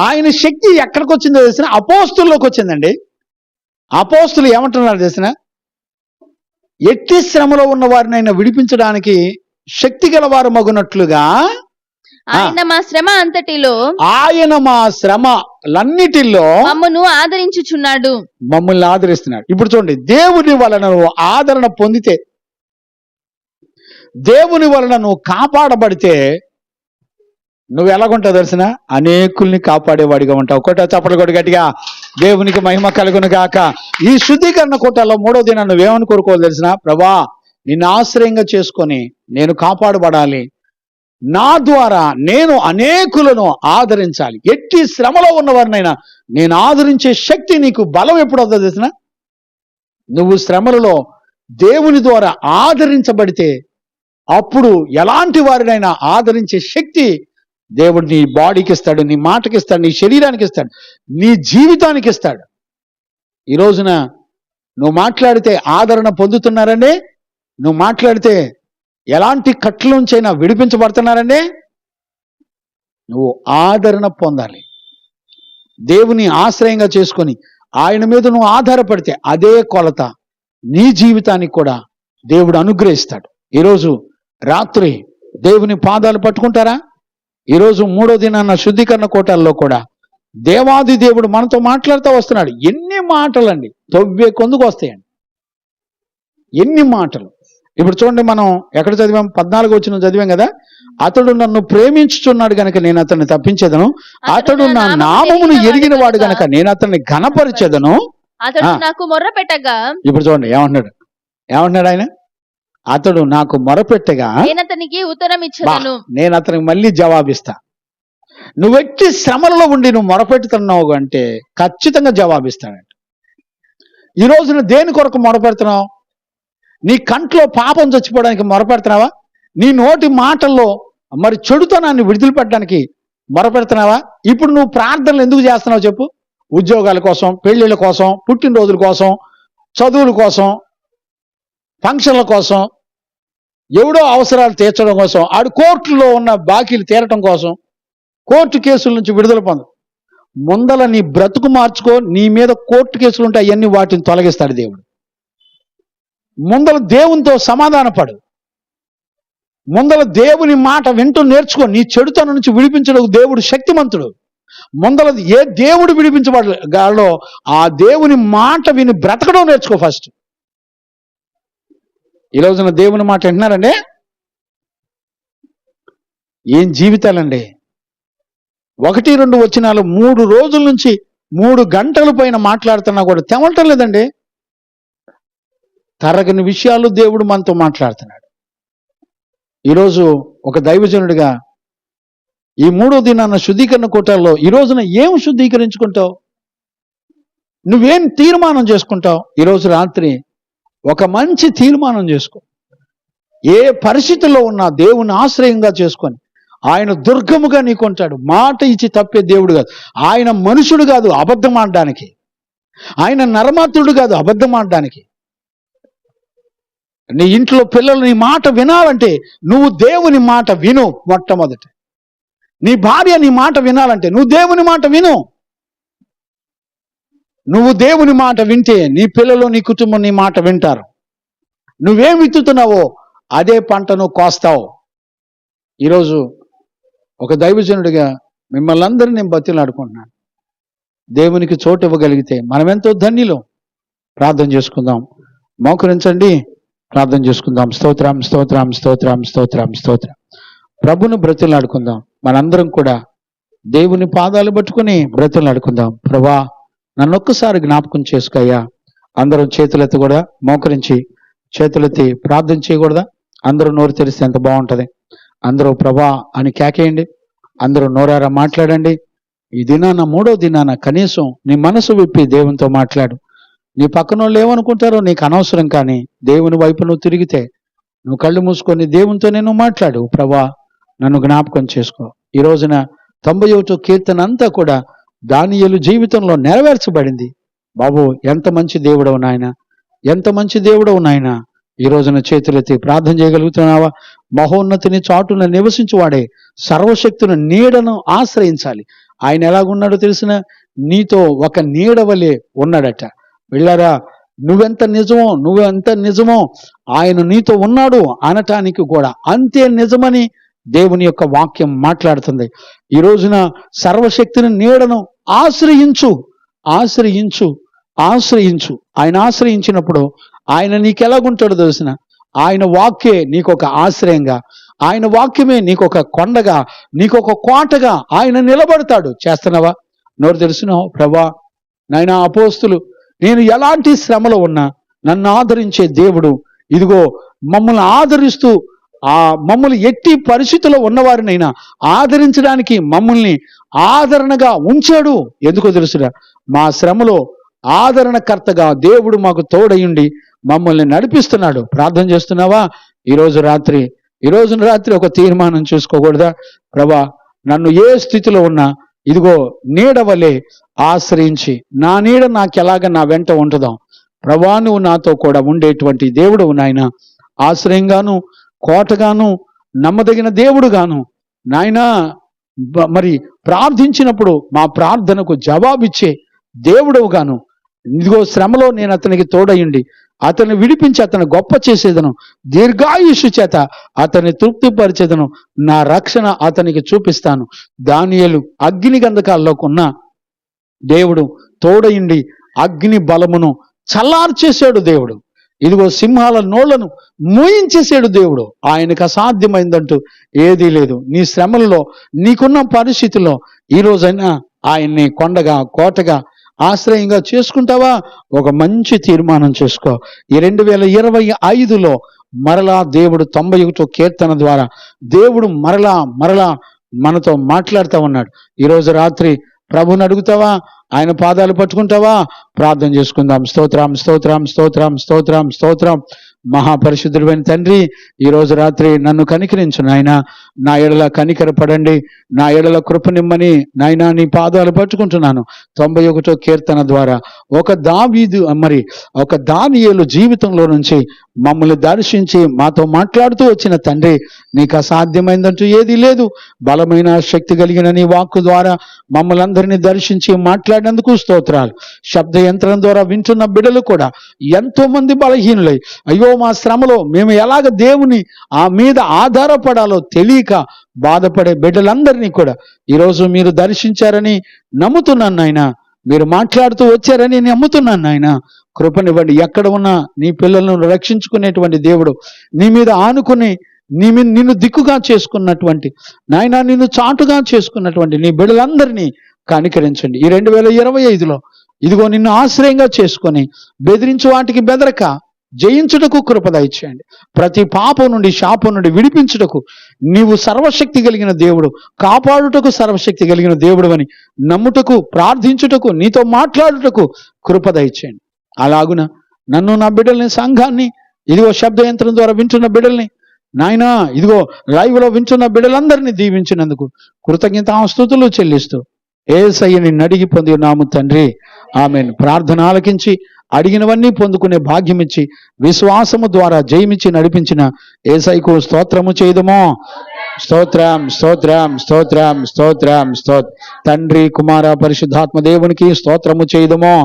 ఆయన శక్తి ఎక్కడికి వచ్చిందో తెలిసిన, అపోస్తుల్లోకి వచ్చిందండి. అపోస్తులు ఏమంటున్నారు తెలిసిన, ఎట్టి శ్రమలో ఉన్న వారినైనా విడిపించడానికి శక్తి గల వారు మగునట్లుగా ఆయన మా శ్రమలన్నిటిలో మమ్మను ఆదరించుచున్నాడు, మమ్మల్ని ఆదరిస్తున్నాడు. ఇప్పుడు చూడండి, దేవుని వలన నువ్వు ఆదరణ పొందితే, దేవుని వలన నువ్వు కాపాడబడితే నువ్వు ఎలాగుంటావు తెలిసిన, అనేకుల్ని కాపాడేవాడిగా ఉంటావు. చప్పలు కొట్టి గట్టిగా దేవునికి మహిమ కలుగును గాక. ఈ శుద్ధీకరణ కోటలో 3వ దినం నువ్వేమని కోరుకోవాలి తెలిసిన, ప్రభా నిన్ను ఆశ్రయంగా చేసుకొని నేను కాపాడబడాలి, నా ద్వారా నేను అనేకులను ఆదరించాలి. ఎట్టి శ్రమలో ఉన్నవారినైనా నేను ఆదరించే శక్తి నీకు బలం ఎప్పుడు అవుతుంది తెలిసిన, నువ్వు శ్రమలలో దేవుని ద్వారా ఆదరించబడితే అప్పుడు ఎలాంటి వారినైనా ఆదరించే శక్తి దేవుడు నీ బాడీకి ఇస్తాడు, నీ మాటకి ఇస్తాడు, నీ శరీరానికి ఇస్తాడు, నీ జీవితానికి ఇస్తాడు. ఈ రోజున నువ్వు మాట్లాడితే ఆదరణ పొందుతున్నారండి, నువ్వు మాట్లాడితే ఎలాంటి కట్ల నుంచైనా విడిపించబడుతున్నారండి. నువ్వు ఆదరణ పొందాలి. దేవుని ఆశ్రయంగా చేసుకొని ఆయన మీద నువ్వు ఆధారపడితే అదే కొలత నీ జీవితానికి కూడా దేవుడు అనుగ్రహిస్తాడు. ఈరోజు రాత్రి దేవుని పాదాలు పట్టుకుంటారా? ఈరోజు 3వ దినాన శుద్ధీకరణ కోటల్లో కూడా దేవాది దేవుడు మనతో మాట్లాడుతూ వస్తున్నాడు. ఎన్ని మాటలండి, తవ్వే కొందుకు వస్తాయండి, ఎన్ని మాటలు. ఇప్పుడు చూడండి, మనం ఎక్కడ చదివాం, 14 వచనం చదివాం కదా. అతడు నన్ను ప్రేమించుచున్నాడు గనక నేను అతన్ని తప్పించేదను, అతడు నా నామమును ఎరిగిన వాడు గనక నేను అతన్ని ఘనపరిచేదను. నాకు మొర్రపెట్టగా, ఇప్పుడు చూడండి ఏమంటున్నాడు ఆయన, అతడు నాకు మొరపెట్టగా నేను అతనికి ఉత్తరం ఇచ్చేదను, నేను అతనికి మళ్ళీ జవాబిస్తా. నువ్వెట్టి శ్రమలలో ఉండి నువ్వు మొరపెడుతున్నావు అంటే ఖచ్చితంగా జవాబిస్తాడంట. ఈ రోజున దేని కొరకు మొరపెడుతున్నావు? నీ కంట్లో పాపం చచ్చిపోవడానికి మొరపెడుతున్నావా? నీ నోటి మాటల్లో మరి చెడుతనాన్ని విడుదల పెట్టడానికి మొరపెడుతున్నావా? ఇప్పుడు నువ్వు ప్రార్థనలు ఎందుకు చేస్తున్నావు చెప్పు? ఉద్యోగాల కోసం, పెళ్లిళ్ళ కోసం, పుట్టినరోజుల కోసం, చదువుల కోసం, ఫంక్షన్ల కోసం, ఎవడో అవసరాలు తీర్చడం కోసం, ఆడు కోర్టులో ఉన్న బాకీలు తీరటం కోసం, కోర్టు కేసుల నుంచి విడుదల పొందు. ముందల నీ బ్రతుకు మార్చుకో. నీ మీద కోర్టు కేసులు ఉంటాయి, అవన్నీ వాటిని తొలగిస్తాడు దేవుడు. ముందల దేవునితో సమాధానపడు. ముందల దేవుని మాట వింటూ నేర్చుకో. నీ చెడుతనం నుంచి విడిపించడం దేవుడు శక్తిమంతుడు. ముందల ఏ దేవుడు విడిపించబడగాలో ఆ దేవుని మాట విని బ్రతకడం నేర్చుకో ఫస్ట్. ఈ రోజున దేవుని మాట వింటున్నారండి? ఏం జీవితాలండి! 1-2 వచనాలు 3 రోజుల నుంచి 3 గంటల పైన మాట్లాడుతున్నా కూడా తెమలటం లేదండి. తరగని విషయాలు దేవుడు మనతో మాట్లాడుతున్నాడు. ఈరోజు ఒక దైవజనుడిగా ఈ 3వ దినాన శుద్ధీకరణ కూటాల్లో ఈ రోజున ఏం శుద్ధీకరించుకుంటావు? నువ్వేం తీర్మానం చేసుకుంటావు? ఈరోజు రాత్రి ఒక మంచి తీర్మానం చేసుకో. ఏ పరిస్థితుల్లో ఉన్నా దేవుని ఆశ్రయంగా చేసుకొని ఆయన దుర్గముగా నీకుంటాడు. మాట ఇచ్చి తప్పే దేవుడు కాదు. ఆయన మనుషుడు కాదు అబద్ధం ఆడడానికి. ఆయన నరమాత్రుడు కాదు అబద్ధం ఆడడానికి. నీ ఇంట్లో పిల్లలు నీ మాట వినాలంటే నువ్వు దేవుని మాట విను. మొట్టమొదట నీ భార్య నీ మాట వినాలంటే నువ్వు దేవుని మాట విను. నువ్వు దేవుని మాట వింటే నీ పిల్లలు నీ కుటుంబం నీ మాట వింటారు. నువ్వేం విత్తుతున్నావో అదే పంటను కోస్తావు. ఈరోజు ఒక దైవజనుడిగా మిమ్మల్ని అందరినీ నేను బతిలాడుకుంటున్నాను. దేవునికి చోటు ఇవ్వగలిగితే మనం ఎంతో ధన్యులం. ప్రార్థన చేసుకుందాం. మోకరించండి, ప్రార్థన చేసుకుందాం. స్తోత్రం స్తోత్రం స్తోత్రం స్తోత్రం స్తోత్రం. ప్రభును బ్రతిలాడుకుందాం. మనందరం కూడా దేవుని పాదాలు పట్టుకుని బ్రతిలాడుకుందాం. ప్రభా, నన్ను ఒక్కసారి జ్ఞాపకం చేసుకోయ్యా. అందరం చేతులెత్తి కూడా మోకరించి చేతులెత్తి ప్రార్థన చేయకూడదా? అందరూ నోరు తెరిస్తే ఎంత బాగుంటుంది. అందరూ ప్రభా అని కేకేయండి. అందరూ నోరారా మాట్లాడండి. ఈ దినాన 3వ దినాన కనీసం నీ మనసు విప్పి దేవునితో మాట్లాడు. నీ పక్కన వాళ్ళు ఏమనుకుంటారో నీకు అనవసరం, కానీ దేవుని వైపు నువ్వు తిరిగితే నువ్వు కళ్ళు మూసుకొని దేవునితో నేను మాట్లాడు. ప్రభా, నన్ను జ్ఞాపకం చేసుకో. ఈ రోజున 91వ కీర్తన అంతా కూడా దానియేలు జీవితంలో నెరవేర్చబడింది. బాబు, ఎంత మంచి దేవుడవు నాయన, ఎంత మంచి దేవుడవు నాయన. ఈ రోజున చేతులెత్తి ప్రార్థన చేయగలుగుతున్నావా? మహోన్నతిని చాటున నివసించువాడే సర్వశక్తుని నీడను ఆశ్రయించాలి. ఆయన ఎలాగున్నాడో తెలిసిన నీతో ఒక నీడ వలె ఉన్నాడట. వెళ్ళారా, నువ్వెంత నిజమో ఆయన నీతో ఉన్నాడు అనటానికి కూడా అంతే నిజమని దేవుని యొక్క వాక్యం మాట్లాడుతుంది. ఈ రోజున సర్వశక్తిని నీడను ఆశ్రయించు. ఆయన ఆశ్రయించినప్పుడు ఆయన నీకెలాగుంటాడో తెలిసిన ఆయన వాక్యే నీకొక ఆశ్రయంగా, ఆయన వాక్యమే నీకొక కొండగా, నీకొక కోటగా ఆయన నిలబడతాడు. చేస్తున్నావా? నోరు తెలిసినావు? ప్రభా, నాయనా, అపోస్తులు నేను ఎలాంటి శ్రమలో ఉన్నా నన్ను ఆదరించే దేవుడు ఇదిగో మమ్మల్ని ఆదరిస్తూ మమ్మల్ని ఎట్టి పరిస్థితుల్లో ఉన్నవారినైనా ఆదరించడానికి మమ్మల్ని ఆదరణగా ఉంచాడు. ఎందుకో తెలుసురా? మా శ్రమలో ఆదరణకర్తగా దేవుడు మాకు తోడయుండి మమ్మల్ని నడిపిస్తున్నాడు. ప్రార్థన చేస్తున్నావా? ఈ రోజున రాత్రి ఒక తీర్మానం చేసుకోకూడదా? ప్రభా, నన్ను ఏ స్థితిలో ఉన్నా ఇదిగో నీడ వలె ఆశ్రయించి నా నీడ నాకెలాగ నా వెంట ఉంటుందో ప్రభా, నువ్వు నాతో కూడా ఉండేటువంటి దేవుడు నాయన. ఆశ్రయంగాను, కోటగాను, నమ్మదగిన దేవుడుగాను నాయనా, మరి ప్రార్థించినప్పుడు మా ప్రార్థనకు జవాబిచ్చే దేవుడవుగాను ఇదిగో శ్రమలో నేను అతనికి తోడయుండి అతన్ని విడిపించి అతను గొప్ప చేసేదను, దీర్ఘాయుషు చేత అతన్ని తృప్తిపరిచేదను, నా రక్షణ అతనికి చూపిస్తాను. దానియేలు అగ్ని గంధకాల్లోకి ఉన్న దేవుడు తోడయుండి అగ్ని బలమును చల్లార్చేసాడు దేవుడు. ఇదిగో సింహాల నోళ్లను మోయించేసాడు దేవుడు. ఆయనకు అసాధ్యమైందంటూ ఏదీ లేదు. నీ శ్రమల్లో, నీకున్న పరిస్థితుల్లో ఈ రోజైనా ఆయన్ని కొండగా, కోటగా, ఆశ్రయంగా చేసుకుంటావా? ఒక మంచి తీర్మానం చేసుకో. ఈ 2025లో మరలా దేవుడు 91వ కీర్తన ద్వారా దేవుడు మరలా మనతో మాట్లాడుతూ ఉన్నాడు. ఈరోజు రాత్రి ప్రభుని అడుగుతావా? ఆయన పాదాలు పట్టుకుంటావా? ప్రార్థన చేసుకుందాం. స్తోత్రం స్తోత్రం స్తోత్రం స్తోత్రం స్తోత్రం. మహాపరిశుద్ధుడైన తండ్రి, ఈరోజు రాత్రి నన్ను కనికరించు నాయన. నా ఎడల కనికరపడండి, నా ఎడల కృపనిమ్మని నాయన నీ పాదాలు పట్టుకుంటున్నాను. 91వ కీర్తన ద్వారా ఒక దానియేలు జీవితంలో నుంచి మమ్మల్ని దర్శించి మాతో మాట్లాడుతూ వచ్చిన తండ్రి, నీకు అసాధ్యమైందంటూ ఏదీ లేదు. బలమైన శక్తి కలిగిన నీ వాక్కు ద్వారా మమ్మల్ని అందరినీ దర్శించి మాట్లాడినందుకు స్తోత్రాలు. శబ్ద యంత్రం ద్వారా వింటున్న బిడ్డలు కూడా ఎంతో మంది బలహీనులై, అయ్యో మా శ్రమలో మేము ఎలాగ దేవుని మీద ఆధారపడాలో తెలియక బాధపడే బిడ్డలందరినీ కూడా ఈరోజు మీరు దర్శించారని నమ్ముతున్నాను నాయన. మీరు మాట్లాడుతూ వచ్చారని నమ్ముతున్నాను నాయన. కృపనివ్వండి. ఎక్కడ ఉన్నా నీ పిల్లలను రక్షించుకునేటువంటి దేవుడు, నీ మీద ఆనుకుని నిన్ను దిక్కుగా చేసుకున్నటువంటి నాయనా, నిన్ను చాటుగా చేసుకున్నటువంటి నీ బిడ్డలందరినీ కనికరించండి. ఈ 2025లో ఇదిగో నిన్ను ఆశ్రయంగా చేసుకొని బెదిరించు వాటికి బెదరక జయించుటకు కృప దయచేయండి. ప్రతి పాపం నుండి శాపం నుండి విడిపించుటకు నీవు సర్వశక్తి కలిగిన దేవుడు, కాపాడుటకు సర్వశక్తి కలిగిన దేవుడు అని నమ్ముటకు, ప్రార్థించుటకు, నీతో మాట్లాడుటకు కృప దయచేయండి. అలాగున నన్ను, నా బిడ్డల్ని, సంఘాన్ని, ఇదిగో శబ్ద యంత్రం ద్వారా వింటున్న బిడ్డల్ని నాయనా, ఇదిగో లైవ్ లో వింటున్న బిడ్డలందరినీ దీవించినందుకు కృతజ్ఞతాస్తుతులు చెల్లిస్తూ యేసయ్యని అడిగి పొంది ఉన్నాము తండ్రి, ఆమేన్. ప్రార్థన ఆలకించి అడిగినవన్నీ పొందుకునే భాగ్యం ఇచ్చి విశ్వాసము ద్వారా జయమిచ్చి నడిపించిన యేసయ్యకు స్తోత్రము చేయదమో. స్తోత్రం, స్తోత్రం, స్తోత్రం, స్తోత్రం, తండ్రి, కుమార, పరిశుద్ధాత్మ దేవునికి స్తోత్రము చేయదమో.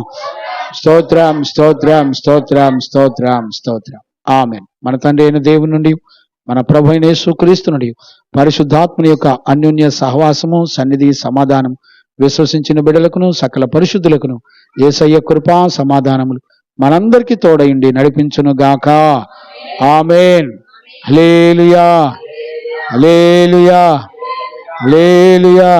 స్తోత్రం, స్తోత్రం, స్తోత్రం, స్తోత్రం, స్తోత్రం. ఆమేన్. మన తండ్రి అయిన దేవుని నుండి, మన ప్రభు అయిన యేసుక్రీస్తు నుండి, పరిశుద్ధాత్మని యొక్క అన్యోన్య సహవాసము, సన్నిధి, సమాధానం విశ్వసించిన బిడ్డలకును సకల పరిశుద్ధులకును యేసయ్య కృపా సమాధానములు మనందరికీ తోడైండి నడిపించును గాక. ఆమేన్. హల్లెలూయా, హల్లెలూయా, హల్లెలూయా.